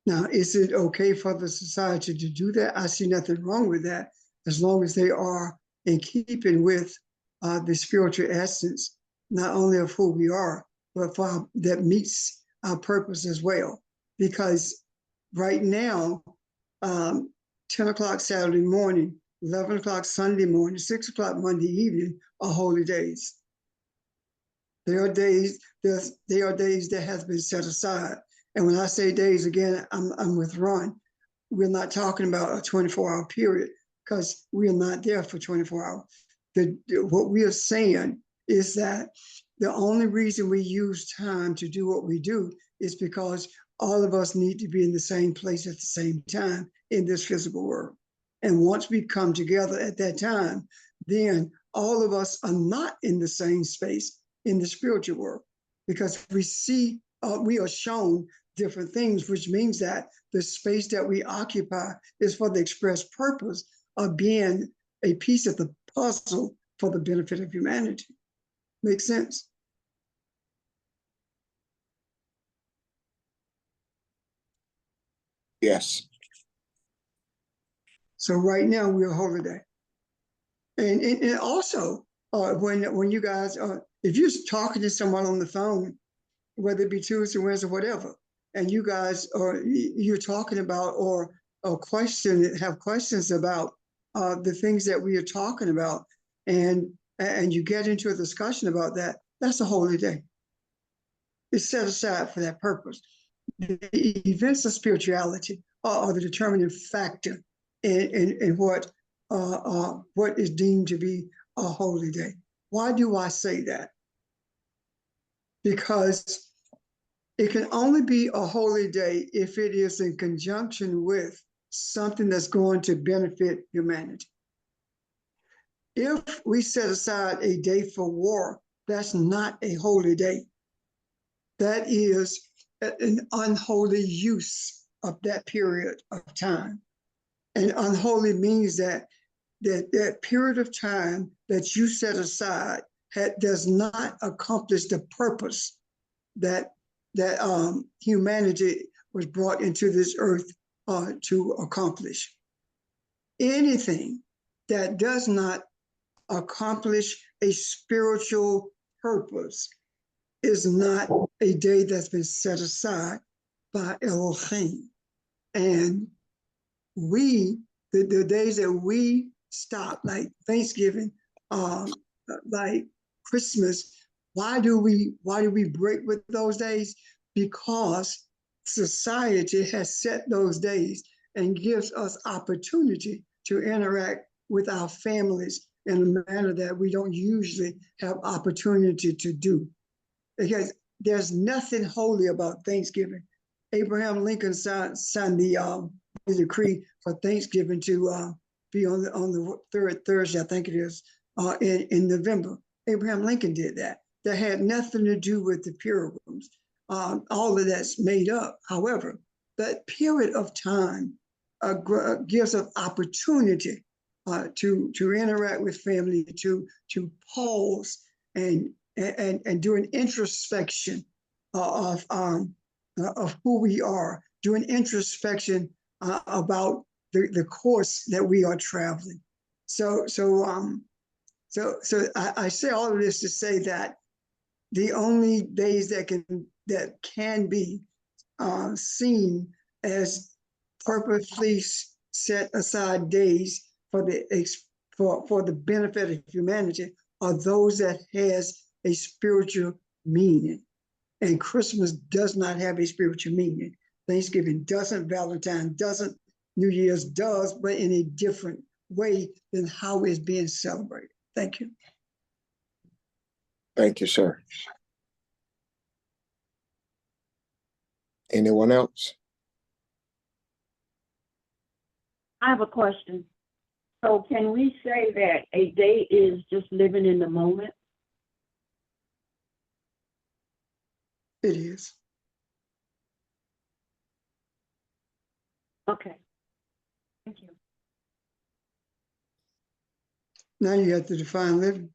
Now, is it okay for the society to do that? I see nothing wrong with that, as long as they are in keeping with the spiritual essence, not only of who we are, but that meets our purpose as well. Because right now, 10 o'clock Saturday morning, 11 o'clock Sunday morning, 6 o'clock Monday evening are holy days. There are days that has been set aside. And when I say days, again, I'm with Ron. We're not talking about a 24-hour period, because we are not there for 24 hours. What we are saying is that the only reason we use time to do what we do is because all of us need to be in the same place at the same time in this physical world. And once we come together at that time, then all of us are not in the same space in the spiritual world, because we are shown different things, which means that the space that we occupy is for the express purpose of being a piece of the puzzle for the benefit of humanity. Make sense? Yes. So right now we're a holy day. And also, when you guys, if you're talking to someone on the phone, whether it be Tuesday, Wednesday, whatever, and you guys you're talking about or have questions about the things that we are talking about, and you get into a discussion about that, that's a holy day. It's set aside for that purpose. The events of spirituality are the determining factor in what is deemed to be a holy day. Why do I say that? Because it can only be a holy day if it is in conjunction with something that's going to benefit humanity. If we set aside a day for war, that's not a holy day. That is an unholy use of that period of time. And unholy means that period of time that you set aside does not accomplish the purpose that humanity was brought into this earth to accomplish. Anything that does not accomplish a spiritual purpose is not a day that's been set aside by Elohim. And the days that we stop, like Thanksgiving, like Christmas, why do we break with those days? Because society has set those days and gives us opportunity to interact with our families in a manner that we don't usually have opportunity to do. Because there's nothing holy about Thanksgiving. Abraham Lincoln signed the decree for Thanksgiving to be on the third Thursday, I think it is, in November. Abraham Lincoln did that. That had nothing to do with the Pilgrims. All of that's made up. However, that period of time gives us opportunity to interact with family, to pause and do an introspection of who we are, do an introspection about the course that we are traveling. So I say all of this to say that the only days that can be seen as purposely set aside days for the benefit of humanity are those that has a spiritual meaning. And Christmas does not have a spiritual meaning. Thanksgiving doesn't, Valentine doesn't, New Year's does, but in a different way than how it's being celebrated. Thank you. Thank you, sir. Anyone else? I have a question. So can we say that a day is just living in the moment? It is. Okay. Thank you. Now you have to define living.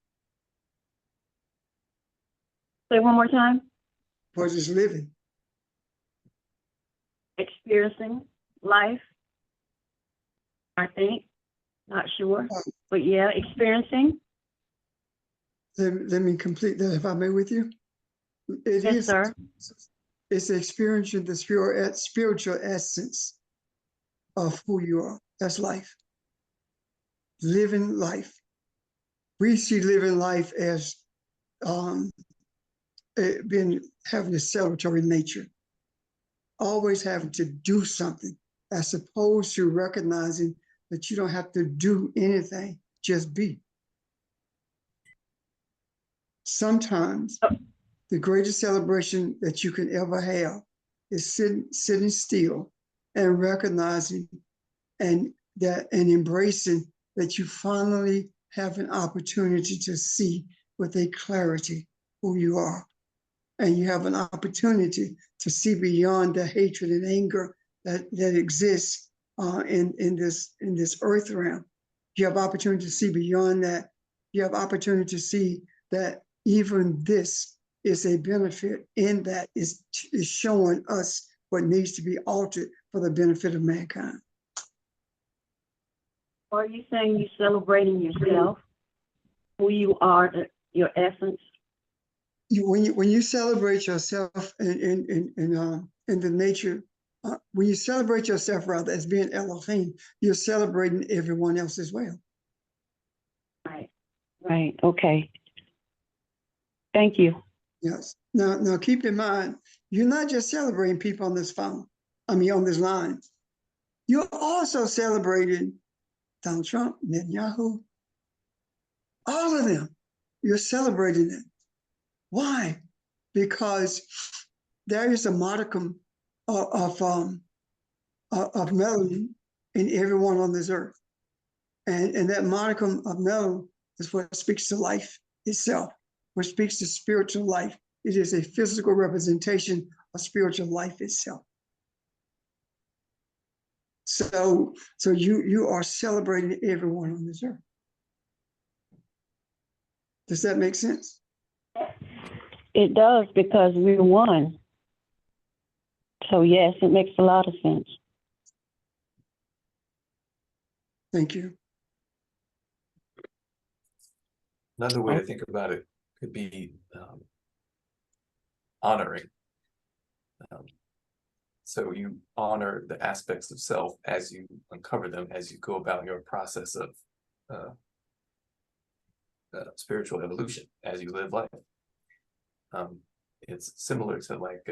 Say one more time. What is living? Experiencing life, I think. Not sure. Oh. But yeah, experiencing. Let me complete that, if I may, with you. It Yes, is. sir. It's experiencing the spiritual essence of who you are. That's life. Living life. We see living life as having a celebratory nature, always having to do something, as opposed to recognizing that you don't have to do anything, just be. Sometimes the greatest celebration that you can ever have is sitting still and recognizing and embracing that you finally have an opportunity to see with a clarity who you are. And you have an opportunity to see beyond the hatred and anger that exists in this earth realm. You have opportunity to see beyond that. You have opportunity to see that even this is a benefit in that is showing us what needs to be altered for the benefit of mankind. Are you saying you're celebrating yourself, who you are, your essence? When you celebrate yourself in the nature, when you celebrate yourself rather as being Elohim, you're celebrating everyone else as well. Right. Right. Okay. Thank you. Yes. Now keep in mind, you're not just celebrating people on this phone. On this line. You're also celebrating Donald Trump, Netanyahu, all of them. You're celebrating them. Why? Because there is a modicum of melanin in everyone on this earth. And that modicum of melanin is what speaks to life itself, what speaks to spiritual life. It is a physical representation of spiritual life itself. So you are celebrating everyone on this earth. Does that make sense? It does, because we're one. So yes, it makes a lot of sense. Thank you. Another way to think about it could be honoring. So you honor the aspects of self as you uncover them, as you go about your process of spiritual evolution, as you live life. It's similar to like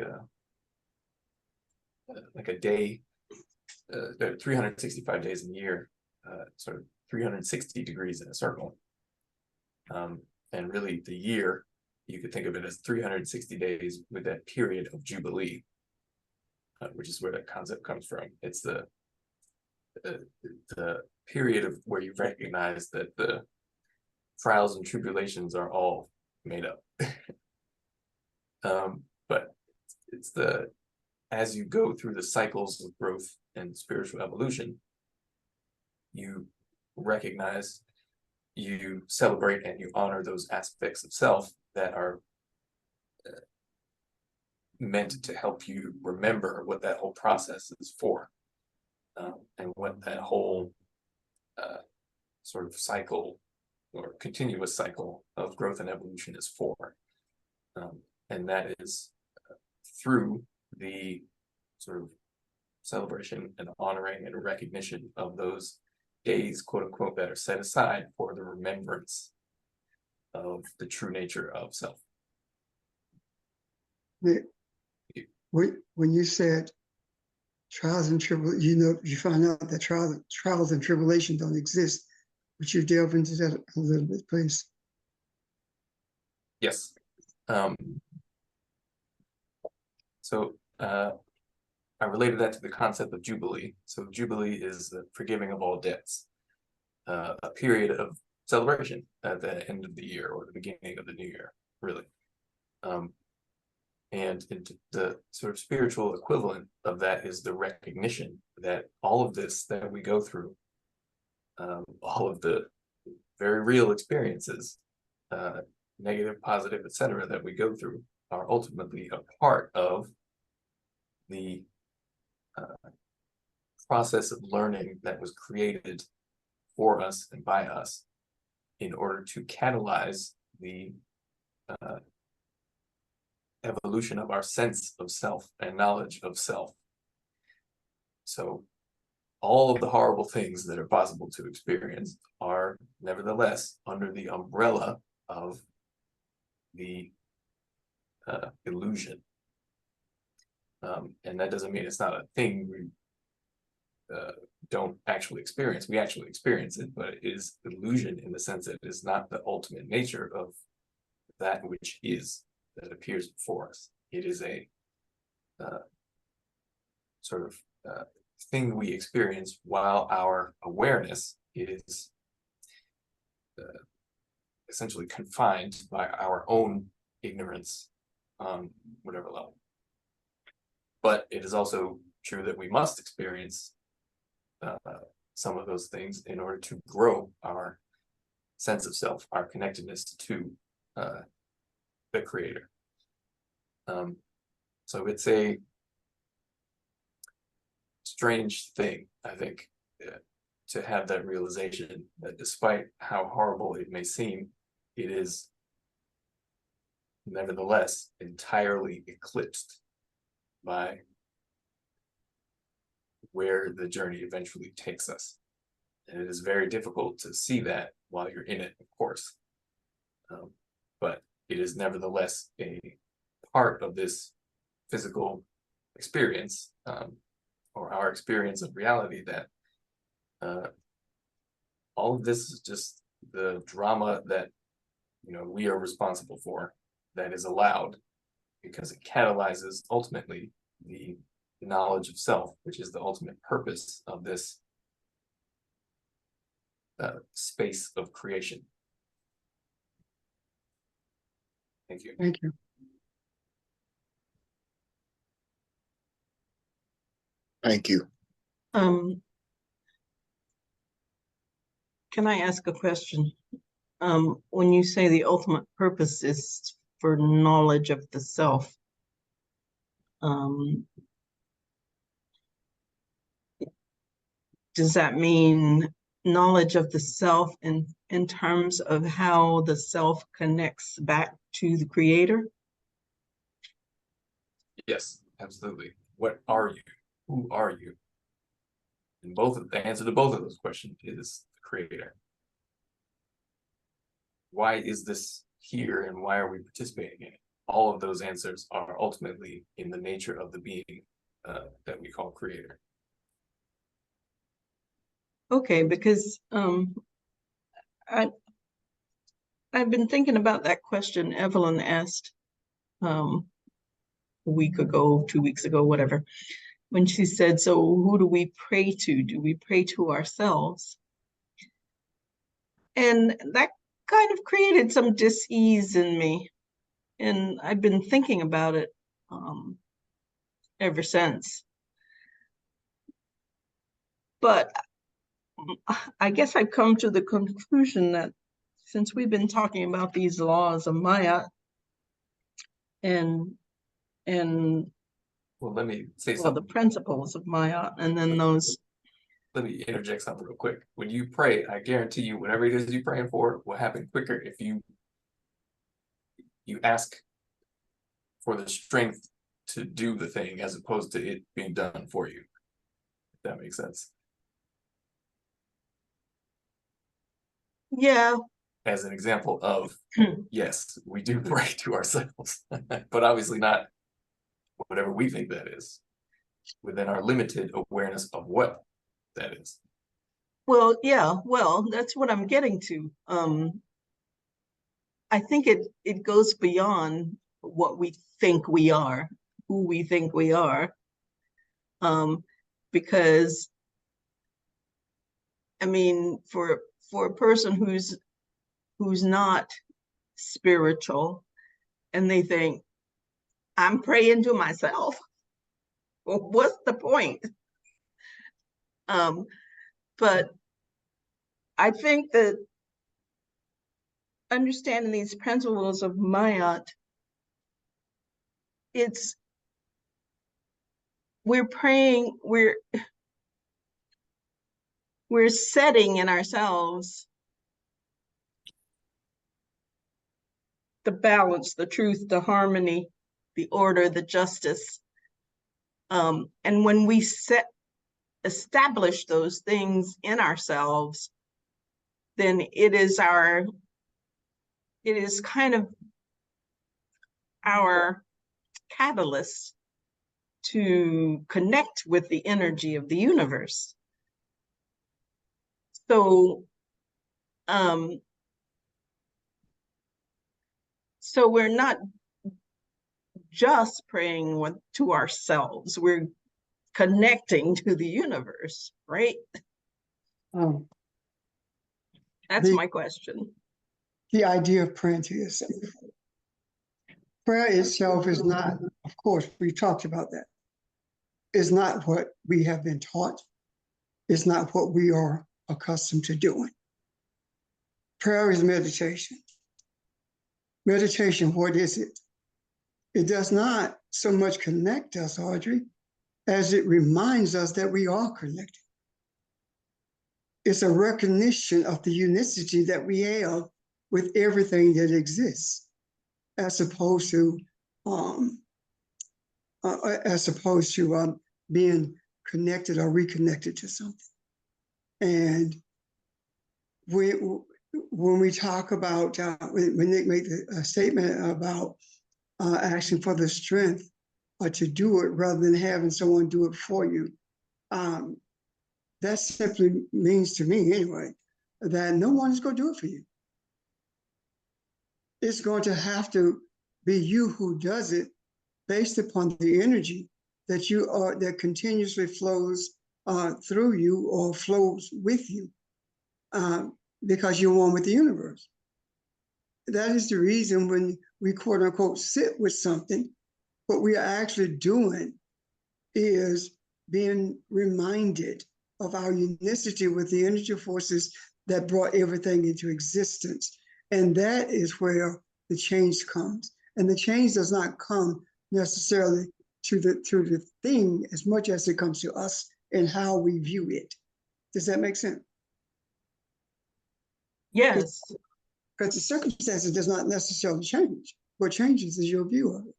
a day. There are 365 days in a year, sort of 360 degrees in a circle. And really the year, you could think of it as 360 days with that period of Jubilee, which is where that concept comes from. It's the period of where you recognize that the trials and tribulations are all made up. But it's as you go through the cycles of growth and spiritual evolution, you recognize, you celebrate, and you honor those aspects of self that are meant to help you remember what that whole process is for, and what that whole sort of cycle or continuous cycle of growth and evolution is for. And that is through the sort of celebration and honoring and recognition of those days, quote unquote, that are set aside for the remembrance of the true nature of self. When you said trials and tribulations, you find out that trials and tribulations don't exist. Would you delve into that a little bit, please? Yes. So I related that to the concept of Jubilee. So Jubilee is the forgiving of all debts, a period of celebration at the end of the year or the beginning of the new year, really. And the sort of spiritual equivalent of that is the recognition that all of this that we go through, all of the very real experiences, negative, positive, etc., that we go through are ultimately a part of the process of learning that was created for us and by us in order to catalyze the evolution of our sense of self and knowledge of self. So all of the horrible things that are possible to experience are nevertheless under the umbrella of the illusion. And that doesn't mean it's not a thing we don't actually experience. We actually experience it, but it is illusion in the sense that it is not the ultimate nature of that which is, that appears before us. It is a sort of thing we experience while our awareness is essentially confined by our own ignorance on whatever level. But it is also true that we must experience some of those things in order to grow our sense of self, our connectedness to the Creator. So it's a strange thing, I think, to have that realization that despite how horrible it may seem, it is nevertheless entirely eclipsed by where the journey eventually takes us. And it is very difficult to see that while you're in it, of course. But it is nevertheless a part of this physical experience, or our experience of reality, that all of this is just the drama that, you know, we are responsible for, that is allowed because it catalyzes ultimately the knowledge of self, which is the ultimate purpose of this space of creation. Thank you. Thank you. Thank you. Can I ask a question? When you say the ultimate purpose is for knowledge of the self, does that mean knowledge of the self in terms of how the self connects back to the Creator? Yes, absolutely. What are you? Who are you? And the answer to both of those questions is the Creator. Why is this here and why are we participating in it? All of those answers are ultimately in the nature of the being that we call Creator. Okay, because I've been thinking about that question Evelyn asked a week ago, 2 weeks ago, whatever, when she said, so who do we pray to? Do we pray to ourselves? And that kind of created some dis-ease in me. And I've been thinking about it ever since. But I guess I've come to the conclusion that since we've been talking about these laws of Maya and well, let me say well, something. the principles of Maya, and then those. Let me interject something real quick. When you pray, I guarantee you, whatever it is you're praying for will happen quicker if you ask for the strength to do the thing as opposed to it being done for you. If that makes sense. Yeah. As an example of, yes, we do pray to ourselves, but obviously not whatever we think that is, within our limited awareness of what that is. Well, yeah, well, that's what I'm getting to. I think it goes beyond what we think we are, who we think we are, because I mean, for a person who's not spiritual, and they think, I'm praying to myself. Well, what's the point? But I think that understanding these principles of Ma'at, we're praying, we're setting in ourselves the balance, the truth, the harmony, the order, the justice. And when we establish those things in ourselves, then it is kind of our catalyst to connect with the energy of the universe. So, so we're not just praying to ourselves, we're connecting to the universe, right? That's my question. The idea of praying to yourself. Prayer itself is not, of course, we talked about that. It's not what we have been taught. It's not what we are accustomed to doing. Prayer is meditation. Meditation, what is it? It does not so much connect us, Audrey, as it reminds us that we are connected. It's a recognition of the unicity that we have with everything that exists, as opposed to being connected or reconnected to something. And when we talk about, when Nick made a statement about asking for the strength to do it rather than having someone do it for you, that simply means to me anyway, that no one is going to do it for you. It's going to have to be you who does it based upon the energy that you are, that continuously flows through you or flows with you, because you're one with the universe. That is the reason when we quote unquote sit with something, what we are actually doing is being reminded of our unicity with the energy forces that brought everything into existence. And that is where the change comes. And the change does not come necessarily to the thing as much as it comes to us and how we view it. Does that make sense? Yes. Because the circumstances does not necessarily change. What changes is your view of it.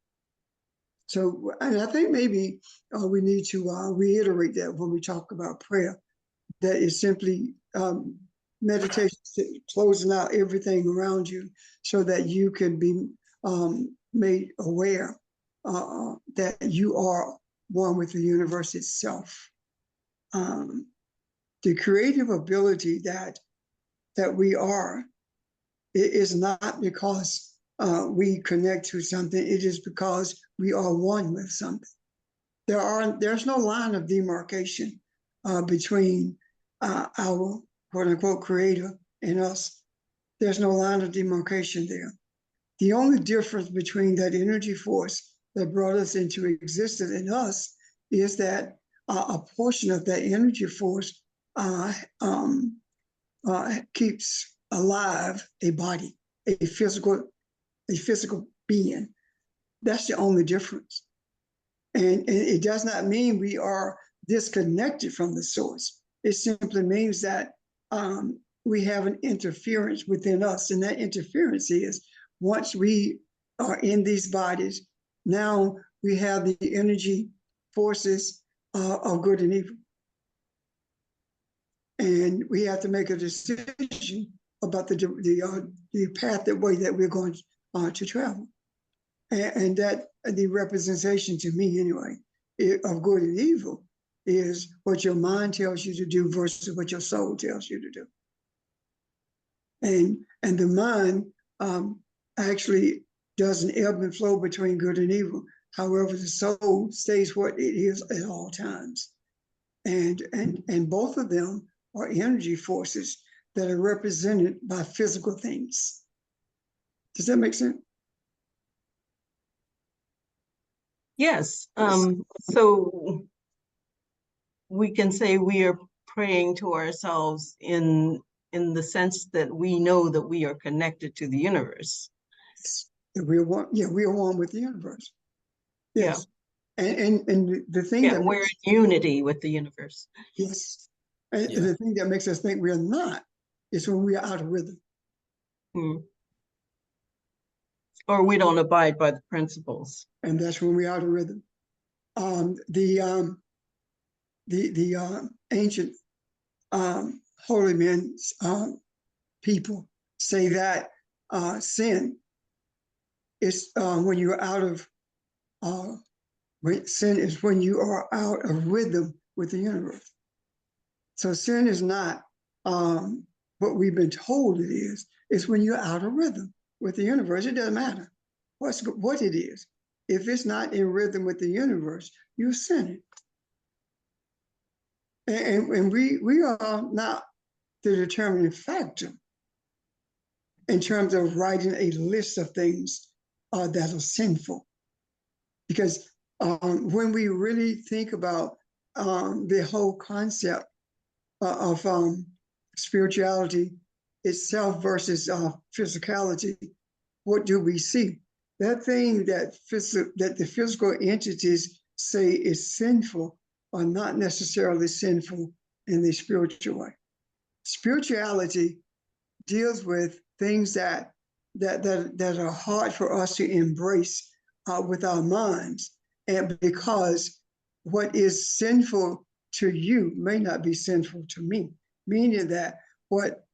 So, and I think maybe we need to reiterate that when we talk about prayer, that is simply meditation, closing out everything around you so that you can be made aware that you are one with the universe itself. The creative ability that we are, it is not because we connect to something, it is because we are one with something. There's no line of demarcation between our quote unquote creator and us. There's no line of demarcation there. The only difference between that energy force that brought us into existence and us is that a portion of that energy force keeps alive a body, a physical being. That's the only difference. And it does not mean we are disconnected from the source. It simply means that we have an interference within us. And that interference is once we are in these bodies, now we have the energy forces of good and evil. And we have to make a decision about the path, the way that we're going to travel. And that the representation to me anyway of good and evil is what your mind tells you to do versus what your soul tells you to do. And the mind actually does an ebb and flow between good and evil. However, the soul stays what it is at all times. And both of them are energy forces that are represented by physical things. Does that make sense? Yes, so we can say we are praying to ourselves in the sense that we know that we are connected to the universe. That we are one, yeah, we are one with the universe. Yeah. Yes. And the thing Yeah, that we're in unity with the universe. yes. And Yeah. the thing that makes us think we are not is when we are out of rhythm. Or we don't abide by the principles. And that's when we're out of rhythm. The ancient holy men people say that sin is when you're out of sin is when you are out of rhythm with the universe. So sin is not what we've been told it is. It's when you're out of rhythm with the universe. It doesn't matter what it is. If it's not in rhythm with the universe, you're sinning. And we are not the determining factor in terms of writing a list of things that are sinful. Because when we really think about the whole concept of spirituality itself versus physicality, what do we see? That thing that the physical entities say is sinful are not necessarily sinful in the spiritual way. Spirituality deals with things that are hard for us to embrace with our minds, and because what is sinful to you may not be sinful to me, meaning that what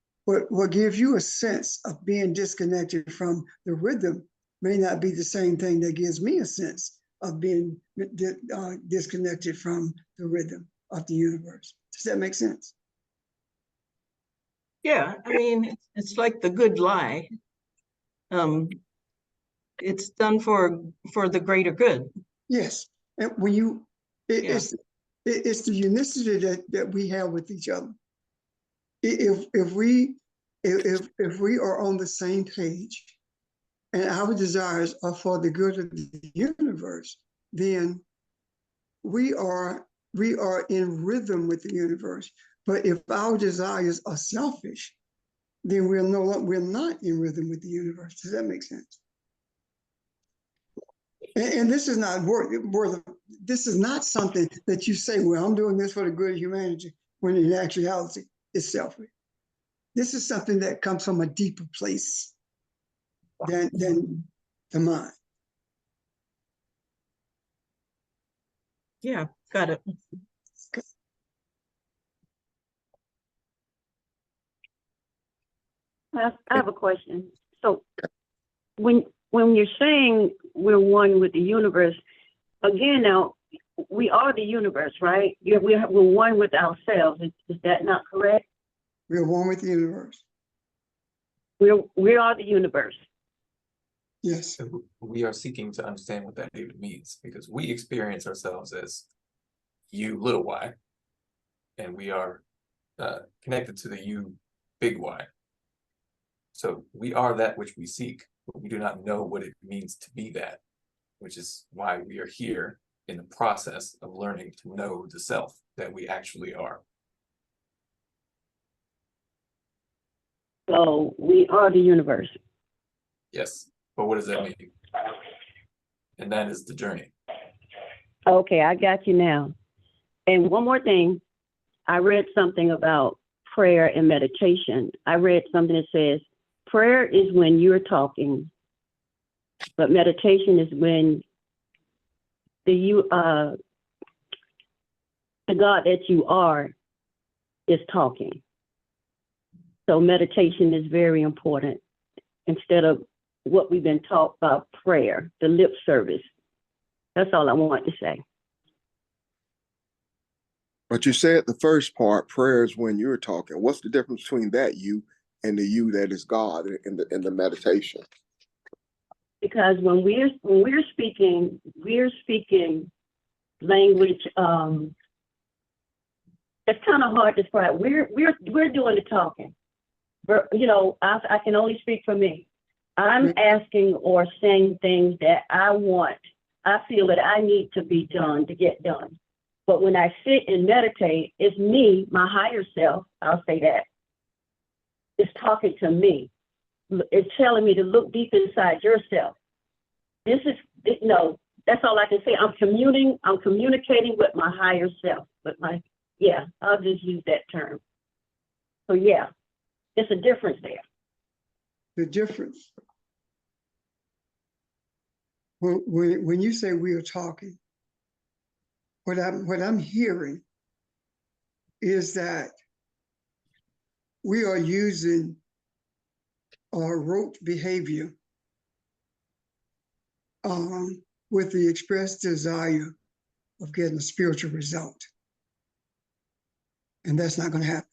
gives you a sense of being disconnected from the rhythm may not be the same thing that gives me a sense of being disconnected from the rhythm of the universe. Does that make sense? Yeah, I mean, it's like the good lie. It's done for the greater good. Yes, and when you, it's the unicity that we have with each other. If we are on the same page, and our desires are for the good of the universe, then we are in rhythm with the universe. But if our desires are selfish, then we're not in rhythm with the universe. Does that make sense? And this is not this is not something that you say, well, I'm doing this for the good of humanity, when in actuality it's selfish. This is something that comes from a deeper place than the mind. Yeah, got it. I have a question. So when you're saying we're one with the universe, again, now we are the universe, right? We're one with ourselves. Is that not correct? We're one with the universe. We are the universe. Yes. So we are seeking to understand what that even means, because we experience ourselves as you little y, and we are connected to the you big Y. So we are that which we seek, but we do not know what it means to be that, which is why we are here in the process of learning to know the self that we actually are. So we are the universe. Yes, but what does that mean? And that is the journey. Okay, I got you now. And one more thing, I read something about prayer and meditation. I read something that says, prayer is when you're talking, but meditation is when the God that you are is talking. So meditation is very important instead of what we've been taught about prayer, the lip service. That's all I want to say. But you said the first part, prayer is when you're talking. What's the difference between that you and the you that is God in the meditation? Because when we're speaking language. It's kind of hard to describe. We're doing the talking. But, you know, I can only speak for me. I'm asking or saying things that I want I feel that I need to be done to get done. But when I sit and meditate, it's me, my higher self, I'll say that, it's talking to me. It's telling me to look deep inside yourself. No, that's all I can say. I'm communicating with my higher self, I'll just use that term. So yeah, it's a difference there. The difference. When you say we are talking, what I'm hearing is that we are using our rote behavior with the expressed desire of getting a spiritual result. And that's not going to happen.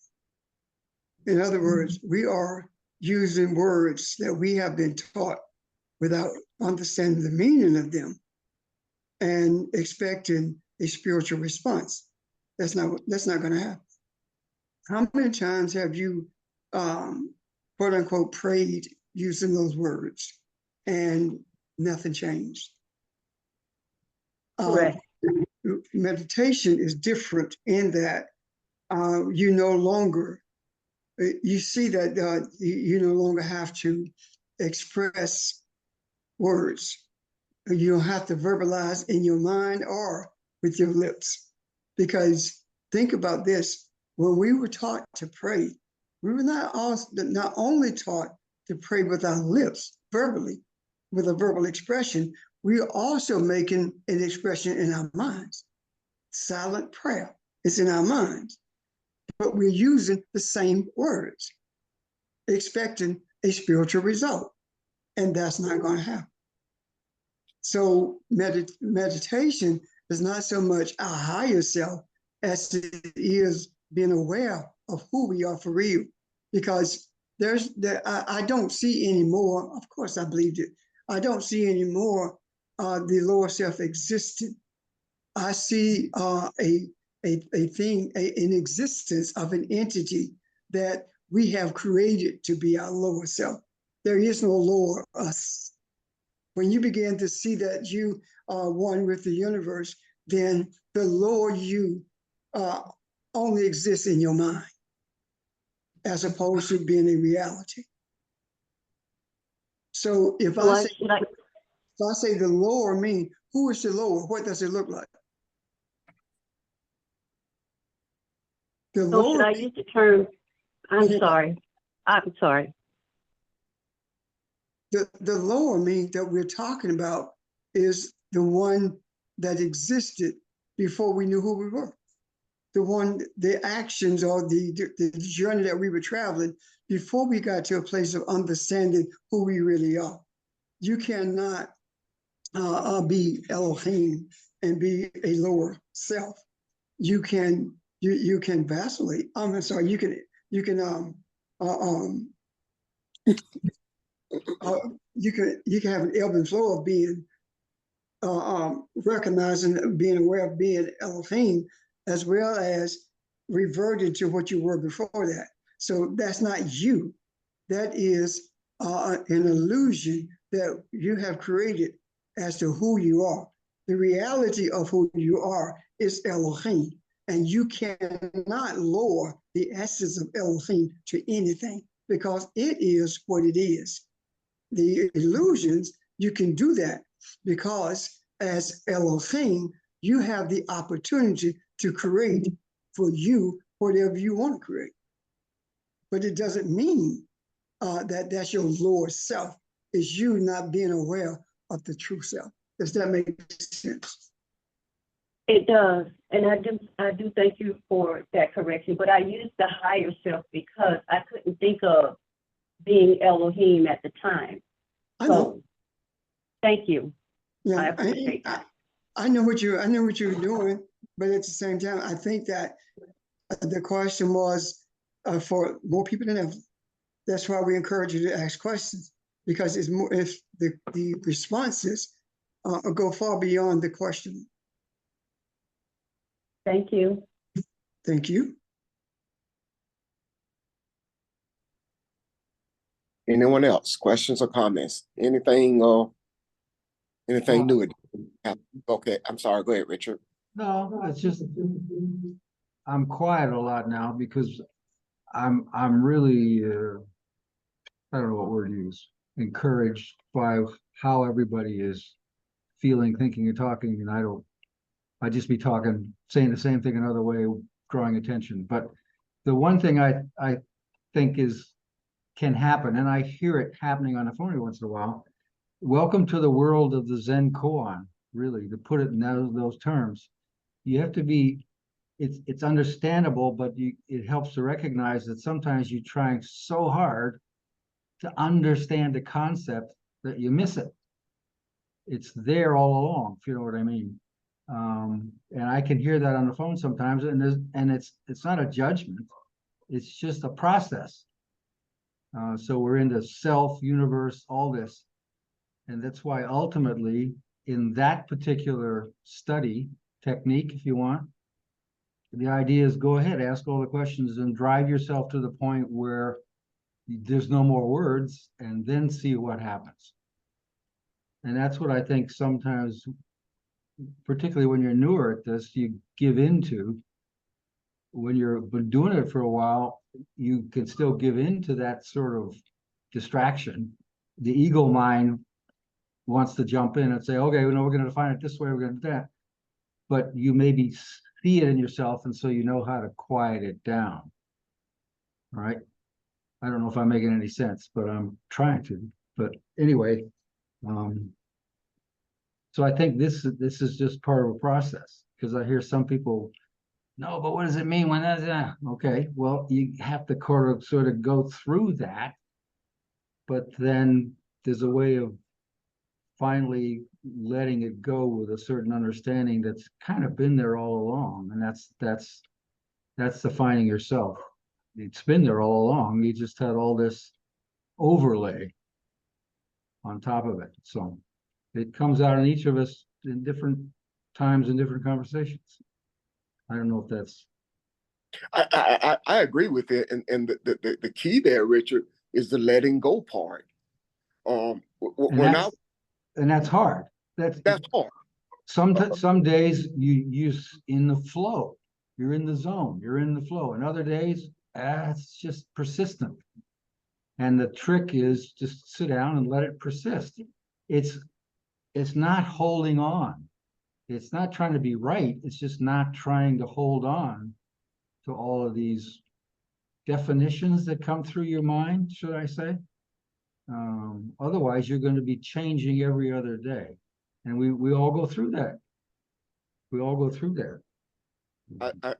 In other words, we are using words that we have been taught without understanding the meaning of them and expecting a spiritual response. That's not going to happen. How many times have you, quote unquote, prayed using those words and nothing changed? Correct. Meditation is different in that you no longer, you see that you no longer have to express words. You don't have to verbalize in your mind or with your lips. Because think about this, when we were taught to pray, we were not only taught to pray with our lips, verbally, with a verbal expression, we are also making an expression in our minds. Silent prayer is in our minds, but we're using the same words, expecting a spiritual result, and that's not going to happen. So meditation is not so much our higher self as it is being aware of who we are for real. Because I don't see anymore, of course I believed it, I don't see anymore the lower self existing. I see an existence of an entity that we have created to be our lower self. There is no lower us. When you begin to see that you are one with the universe, then the lower you only exists in your mind, as opposed to being a reality. So if I say the lower me, who is the lower? What does it look like? The So lower. should I use the term? I'm sorry. The lower me that we're talking about is the one that existed before we knew who we were. The actions or the journey that we were traveling before we got to a place of understanding who we really are. You cannot be Elohim and be a lower self. You can vacillate. I'm sorry. You can have an ebb and flow of being recognizing, being aware of being Elohim, as well as reverting to what you were before that. So that's not you. That is an illusion that you have created as to who you are. The reality of who you are is Elohim, and you cannot lower the essence of Elohim to anything because it is what it is. The illusions, you can do that because as Elohim, you have the opportunity to create for you whatever you want to create. But it doesn't mean that that's your lower self. It's you not being aware of the true self. Does that make sense? It does, and I do thank you for that correction. But I used the higher self because I couldn't think of being Elohim at the time. I know. Thank you. Yeah, I appreciate that. I know what you're doing, but at the same time, I think that the question was for more people than ever. That's why we encourage you to ask questions, because it's more if the responses go far beyond the question. Thank you. Thank you. Anyone else? Questions or comments? Anything new? Okay, I'm sorry. Go ahead, Richard. No, it's just, I'm quiet a lot now because I'm really, I don't know what word to use, encouraged by how everybody is feeling, thinking, and talking, and I just be talking, saying the same thing another way, drawing attention. But the one thing I think can happen, and I hear it happening on the phone every once in a while. Welcome to the world of the Zen koan, really, to put it in those terms. You have to be, it's understandable, but it helps to recognize that sometimes you're trying so hard to understand the concept that you miss it. It's there all along, if you know what I mean. And I can hear that on the phone sometimes, and it's not a judgment, it's just a process. So we're into self, universe, all this. And that's why ultimately, in that particular study technique, if you want, the idea is go ahead, ask all the questions and drive yourself to the point where there's no more words, and then see what happens. And that's what I think sometimes, particularly when you're newer at this, you give into. When you've been doing it for a while, you can still give into that sort of distraction. The ego mind wants to jump in and say, okay, we know we're going to define it this way, we're going to do that. But you maybe see it in yourself, and so you know how to quiet it down. All right. I don't know if I'm making any sense, but I'm trying to. But anyway, so I think this is just part of a process, because I hear some people, no, but what does it mean when that's okay? Well, you have to sort of go through that, but then there's a way of finally letting it go with a certain understanding that's kind of been there all along, and that's defining yourself. It's been there all along. You just had all this overlay on top of it. So it comes out in each of us in different times and different conversations. I don't know if that's. I agree with it, and the key there, Richard, is the letting go part. And that's hard. That's hard. Some days you're in the flow, you're in the zone, you're in the flow, and other days it's just persistent. And the trick is just sit down and let it persist. It's not holding on. It's not trying to be right. It's just not trying to hold on to all of these definitions that come through your mind, should I say? Otherwise, you're going to be changing every other day. And we all go through that. We all go through that.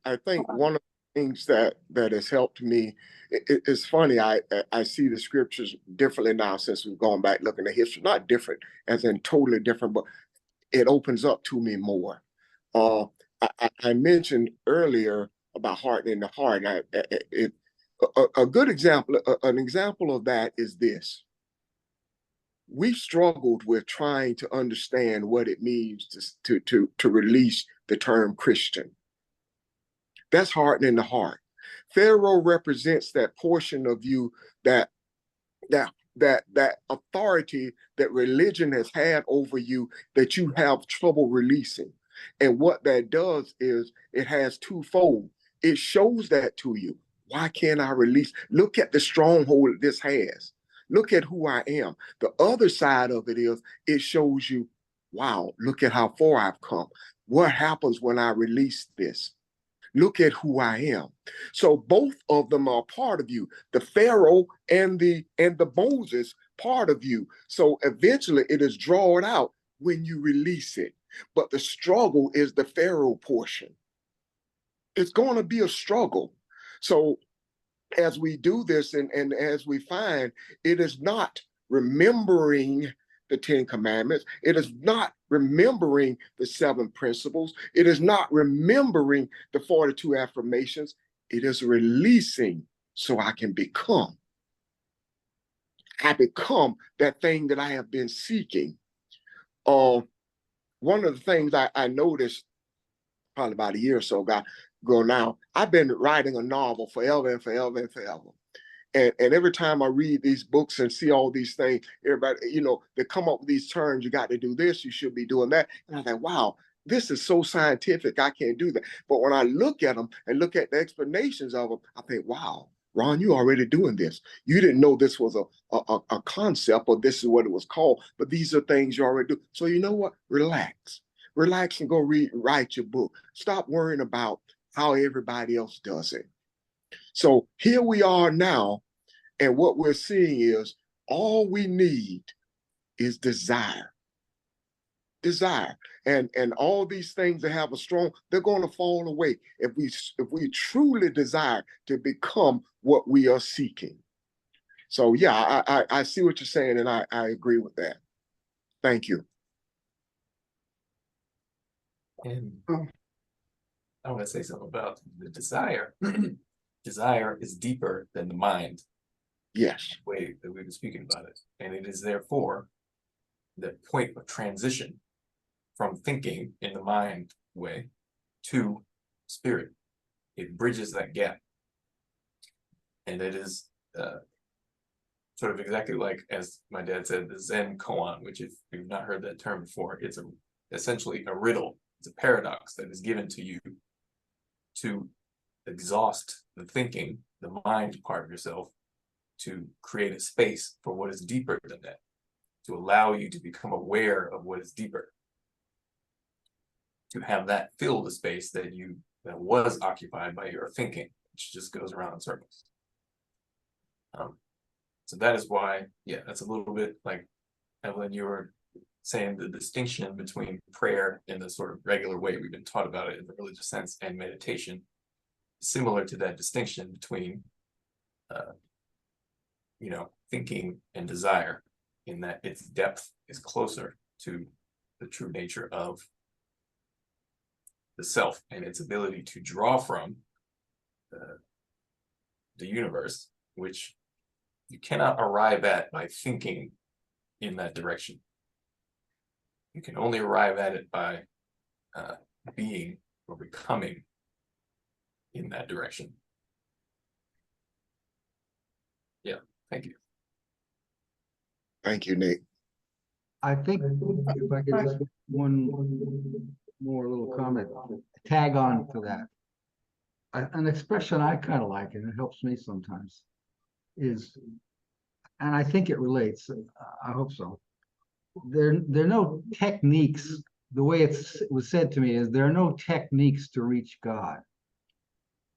I think one of the things that has helped me, it's funny, I see the scriptures differently now since we've gone back looking at history. Not different, as in totally different, but it opens up to me more. I mentioned earlier about hardening the heart. A good example, an example of that is this. We've struggled with trying to understand what it means to release the term Christian. That's hardening the heart. Pharaoh represents that portion of you that authority that religion has had over you that you have trouble releasing. And what that does is it has twofold. It shows that to you. Why can't I release? Look at the stronghold this has. Look at who I am. The other side of it is it shows you, wow, look at how far I've come. What happens when I release this? Look at who I am. So both of them are part of you, the Pharaoh and the Moses part of you. So eventually it is drawn out when you release it. But the struggle is the Pharaoh portion. It's going to be a struggle. So as we do this and as we find, it is not remembering the 10 commandments. It is not remembering the 7 principles. It is not remembering the 42 affirmations. It is releasing so I can become. I become that thing that I have been seeking. One of the things I noticed probably about a year or so ago now, I've been writing a novel forever and forever and forever. And every time I read these books and see all these things, everybody, they come up with these terms. You got to do this. You should be doing that. And I think, wow, this is so scientific. I can't do that. But when I look at them and look at the explanations of them, I think, wow, Ron, you already doing this. You didn't know this was a concept or this is what it was called, but these are things you already do. So you know what? Relax and go write your book. Stop worrying about how everybody else does it. So here we are now, and what we're seeing is all we need is desire. Desire. And all these things that have a strong, they're going to fall away if we truly desire to become what we are seeking. So yeah, I see what you're saying, and I agree with that. Thank you. And I want to say something about the desire. Desire is deeper than the mind. Yes. Way that we've been speaking about it. And it is therefore the point of transition from thinking in the mind way to spirit. It bridges that gap. And it is sort of exactly like, as my dad said, the Zen koan, which if you've not heard that term before, it's essentially a riddle. It's a paradox that is given to you to exhaust the thinking, the mind part of yourself, to create a space for what is deeper than that, to allow you to become aware of what is deeper, to have that fill the space that was occupied by your thinking, which just goes around in circles. So that is why, yeah, that's a little bit like, Evelyn, you were saying the distinction between prayer in the sort of regular way we've been taught about it in the religious sense and meditation, similar to that distinction between thinking and desire, in that its depth is closer to the true nature of the self and its ability to draw from the universe, which you cannot arrive at by thinking in that direction. You can only arrive at it by being or becoming in that direction. Yeah, thank you. Thank you, Nick. I think if I could just one more little comment, tag on to that. An expression I kind of like, and it helps me sometimes, is, and I think it relates, I hope so. There are no techniques. The way it was said to me is there are no techniques to reach God.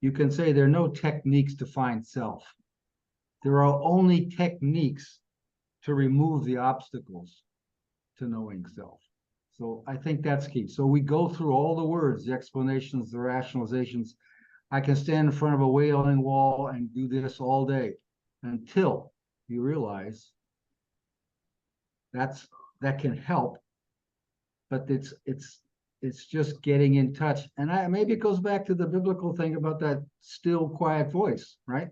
You can say there are no techniques to find self. There are only techniques to remove the obstacles to knowing self. So I think that's key. So we go through all the words, the explanations, the rationalizations. I can stand in front of a wailing wall and do this all day until you realize that can help, but it's just getting in touch. And maybe it goes back to the biblical thing about that still, quiet voice, right?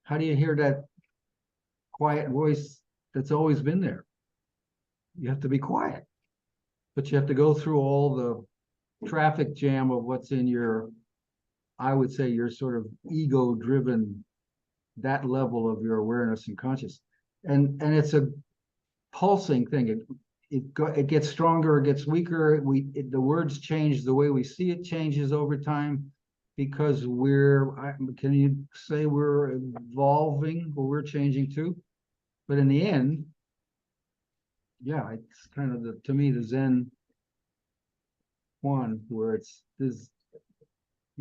How do you hear that quiet voice that's always been there? You have to be quiet, but you have to go through all the traffic jam of what's in your, I would say, your sort of ego-driven, that level of your awareness and consciousness. And it's a pulsing thing. It gets stronger, it gets weaker. The words change, the way we see it changes over time, because can you say we're evolving, or we're changing too? But in the end, yeah, it's kind of to me, the Zen one, where it's this,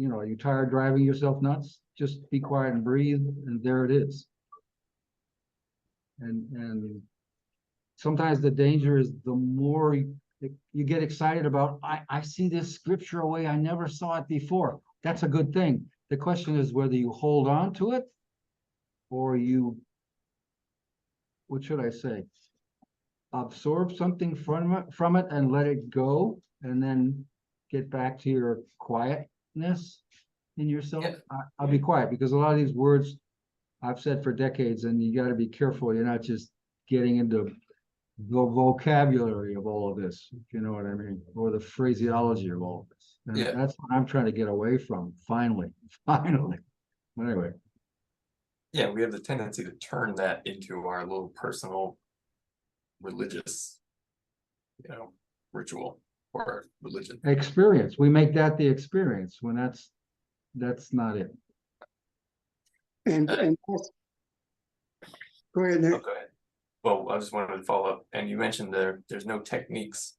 are you tired driving yourself nuts? Just be quiet and breathe, and there it is. And sometimes the danger is the more you get excited about, I see this scripture a way I never saw it before. That's a good thing. The question is whether you hold on to it or you, what should I say, absorb something from it and let it go, and then get back to your quietness in yourself. Yeah. I'll be quiet, because a lot of these words I've said for decades, and you got to be careful. You're not just getting into the vocabulary of all of this, if you know what I mean, or the phraseology of all of this. And that's what I'm trying to get away from, finally. Anyway. Yeah, we have the tendency to turn that into our little personal religious, ritual or religion. Experience. We make that the experience when that's not it. And go ahead, Oh, Nick. go ahead. Well, I just wanted to follow up, and you mentioned there's no techniques.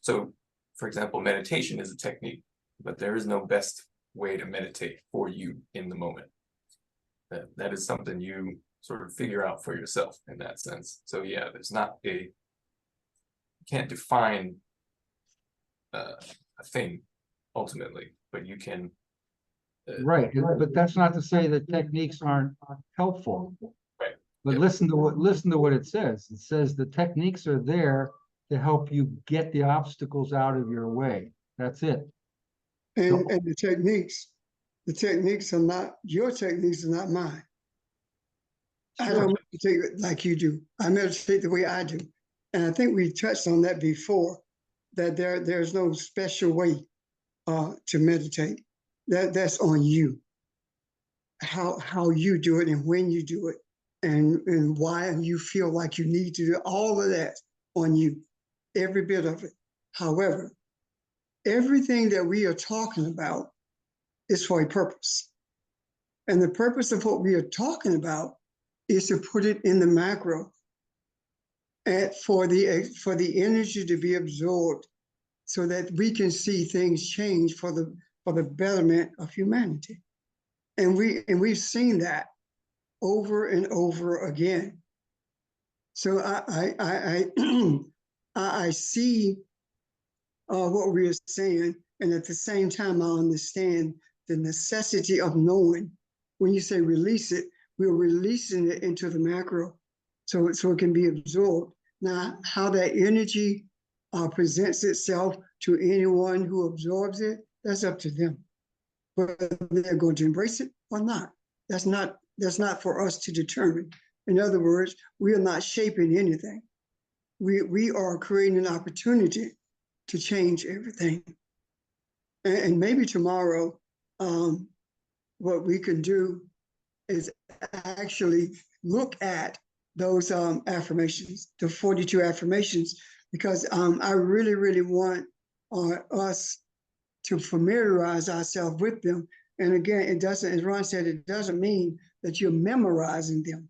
So, for example, meditation is a technique, but there is no best way to meditate for you in the moment. That is something you sort of figure out for yourself in that sense. So yeah, there's not you can't define a thing ultimately, but you can. Right, but that's not to say that techniques aren't helpful. Right. But Yep. listen to what it says. It says the techniques are there to help you get the obstacles out of your way. That's it. And the techniques are not, your techniques are not mine. I Sure. don't meditate like you do. I meditate the way I do. And I think we touched on that before, that there's no special way to meditate. That's on you. How you do it and when you do it and why you feel like you need to do all of that on you, every bit of it. However, everything that we are talking about is for a purpose. And the purpose of what we are talking about is to put it in the macro and for the energy to be absorbed so that we can see things change for the betterment of humanity. And we've seen that over and over again. So I see what we are saying, and at the same time, I understand the necessity of knowing. When you say release it, we're releasing it into the macro, so it can be absorbed. Now, how that energy presents itself to anyone who absorbs it, that's up to them. Whether they're going to embrace it or not, that's not for us to determine. In other words, we are not shaping anything. We are creating an opportunity to change everything. And maybe tomorrow, what we can do is actually look at those affirmations, the 42 affirmations, because I really, really want us to familiarize ourselves with them. And again, it doesn't, as Ron said, it doesn't mean that you're memorizing them,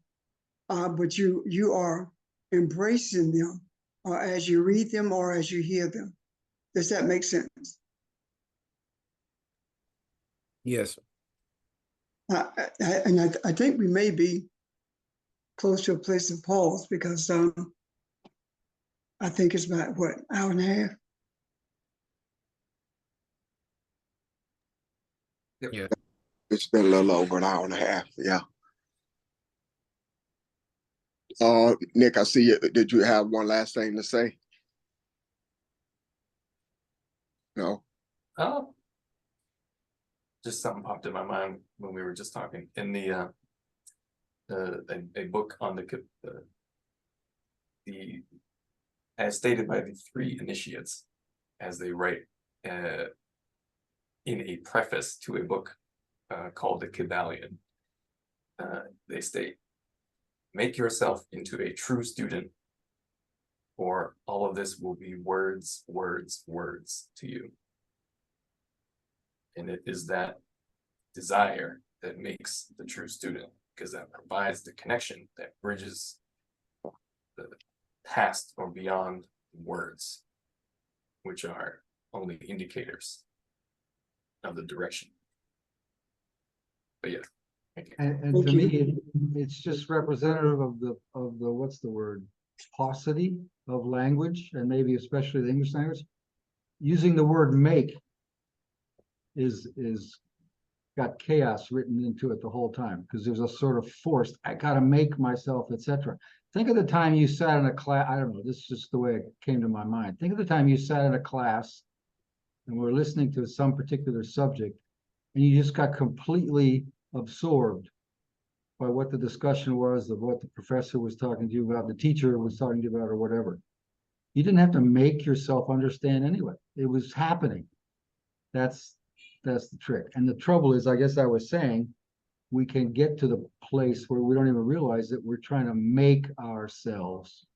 but you are embracing them as you read them or as you hear them. Does that make sense? Yes. And I think we may be close to a place of pause because I think it's about, what, hour and a half? Yeah. It's been a little over an hour and a half, yeah. Nick, I see you. Did you have one last thing to say? No? Just something popped in my mind when we were just talking. In the a book on the as stated by the three initiates, as they write in a preface to a book called The Kybalion. They state, "Make yourself into a true student, or all of this will be words, words, words to you." And it is that desire that makes the true student, because that provides the connection that bridges the past or beyond words, which are only indicators of the direction. But yeah, thank you. And to me, it's just representative of the what's the word, paucity of language, and maybe especially the English language. Using the word make is got chaos written into it the whole time, because there's a sort of forced, I gotta make myself, etc. Think of the time you sat in a class, I don't know, this is just the way it came to my mind. Think of the time you sat in a class and we're listening to some particular subject and you just got completely absorbed by what the discussion was, of what the professor was talking to you about, the teacher was talking to you about, or whatever. You didn't have to make yourself understand anyway. It was happening. That's the trick. And the trouble is, I guess I was saying, we can get to the place where we don't even realize that we're trying to make ourselves.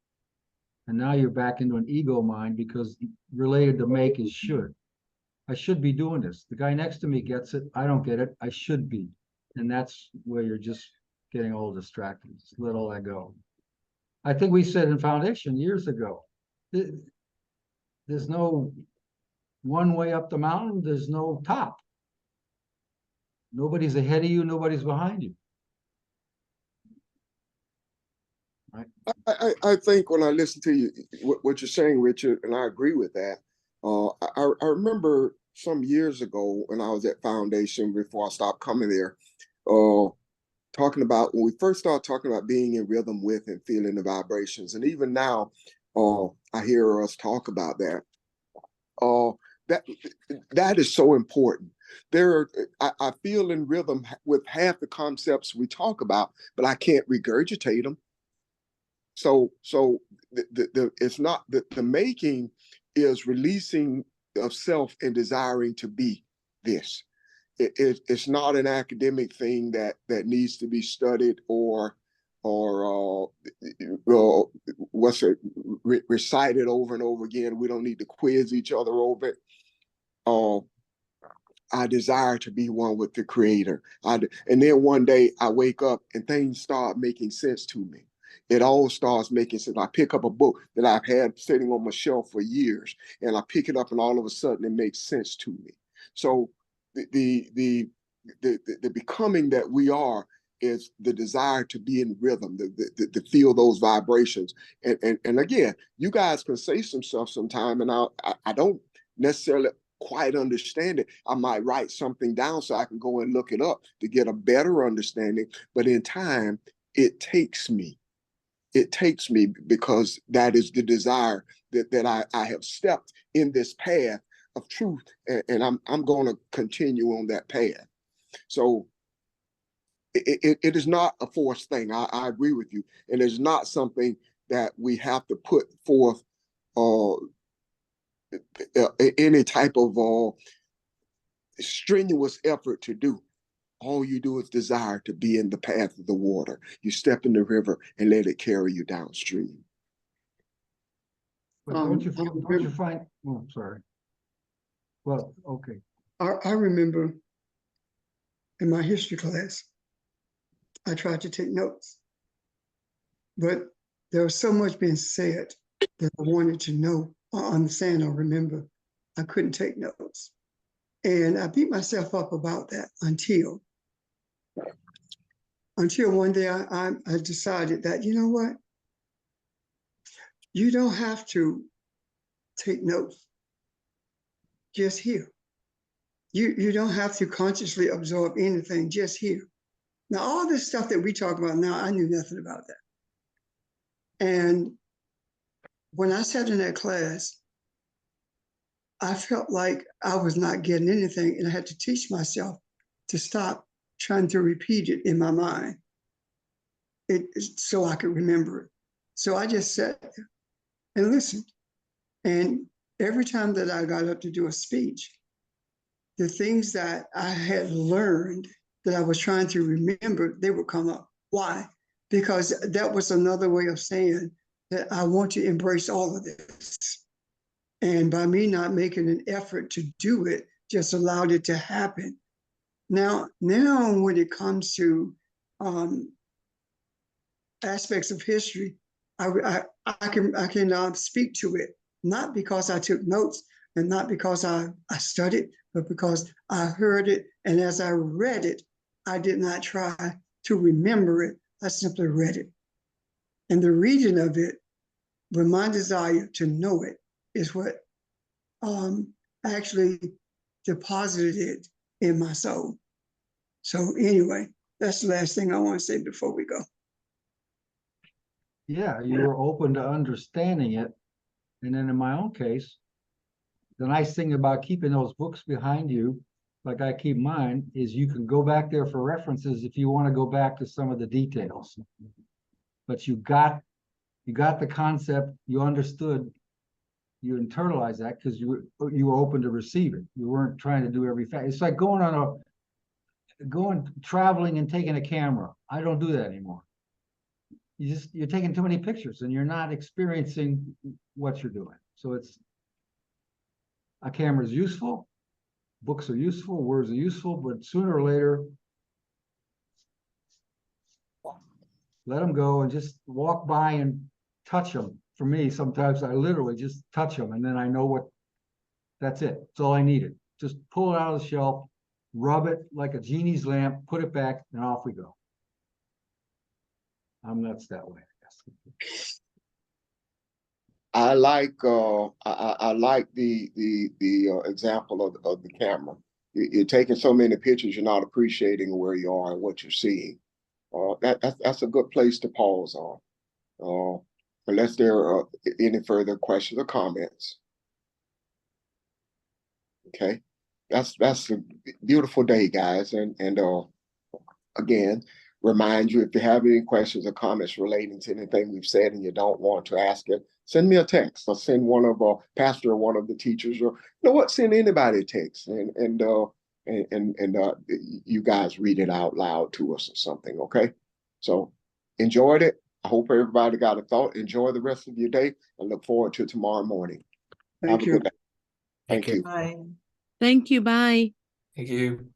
And now you're back into an ego mind, because related to make is should. I should be doing this. The guy next to me gets it. I don't get it. I should be. And that's where you're just getting all distracted. Just let all that go. I think we said in Foundation years ago, there's no one way up the mountain. There's no top. Nobody's ahead of you. Nobody's behind you. I think when I listen to you, what you're saying, Richard, and I agree with that. I remember some years ago when I was at Foundation before I stopped coming there, talking about when we first started talking about being in rhythm with and feeling the vibrations. And even now, I hear us talk about that. That is so important. I feel in rhythm with half the concepts we talk about, but I can't regurgitate them. So it's not the making is releasing of self and desiring to be this. It's not an academic thing that needs to be studied or recited over and over again. We don't need to quiz each other over it. I desire to be one with the Creator. And then one day I wake up and things start making sense to me. It all starts making sense. I pick up a book that I've had sitting on my shelf for years, and I pick it up, and all of a sudden it makes sense to me. So the becoming that we are is the desire to be in rhythm, to feel those vibrations. And again, you guys can say some stuff sometime, and I don't necessarily quite understand it. I might write something down so I can go and look it up to get a better understanding. But in time, it takes me. It takes me because that is the desire that I have stepped in this path of truth, and I'm going to continue on that path. So it is not a forced thing. I agree with you, and it's not something that we have to put forth any type of strenuous effort to do. All you do is desire to be in the path of the water. You step in the river and let it carry you downstream. But don't you find, oh, sorry. Well, okay. I remember in my history class, I tried to take notes, but there was so much being said that I wanted to know or understand or remember. I couldn't take notes. And I beat myself up about that until one day I decided that, you know what? You don't have to take notes. Just hear. You don't have to consciously absorb anything, just hear. Now, all this stuff that we talk about now, I knew nothing about that. And when I sat in that class, I felt like I was not getting anything, and I had to teach myself to stop trying to repeat it in my mind so I could remember it. So I just sat there and listened. And every time that I got up to do a speech, the things that I had learned that I was trying to remember, they would come up. Why? Because that was another way of saying that I want to embrace all of this. And by me not making an effort to do it, just allowed it to happen. Now when it comes to aspects of history, I can speak to it, not because I took notes and not because I studied, but because I heard it. And as I read it, I did not try to remember it. I simply read it. And the reading of it, with my desire to know it, is what actually deposited it in my soul. So anyway, that's the last thing I want to say before we go. Yeah, you were open to understanding it. And then in my own case, the nice thing about keeping those books behind you, like I keep mine, is you can go back there for references if you want to go back to some of the details. But you got the concept, you understood, you internalized that because you were open to receive it. You weren't trying to do every fact. It's like going on going traveling and taking a camera. I don't do that anymore. You're taking too many pictures and you're not experiencing what you're doing. So a camera is useful, books are useful, words are useful, but sooner or later, let them go and just walk by and touch them. For me, sometimes I literally just touch them and then I know that's it. That's all I needed. Just pull it out of the shelf, rub it like a genie's lamp, put it back, and off we go. I'm nuts that way, I guess. I like I like the example of the camera. You're taking so many pictures, you're not appreciating where you are and what you're seeing. That's a good place to pause on. Unless there are any further questions or comments. Okay, that's a beautiful day, guys, and again, remind you if you have any questions or comments relating to anything we've said and you don't want to ask it, send me a text or send one of our pastor or one of the teachers, or you know what, send anybody a text and you guys read it out loud to us or something. Okay, so enjoyed it. I hope everybody got a thought. Enjoy the rest of your day and look forward to tomorrow morning. Have Thank a you. good day. Thank you. Bye. Thank you. Bye. Thank you.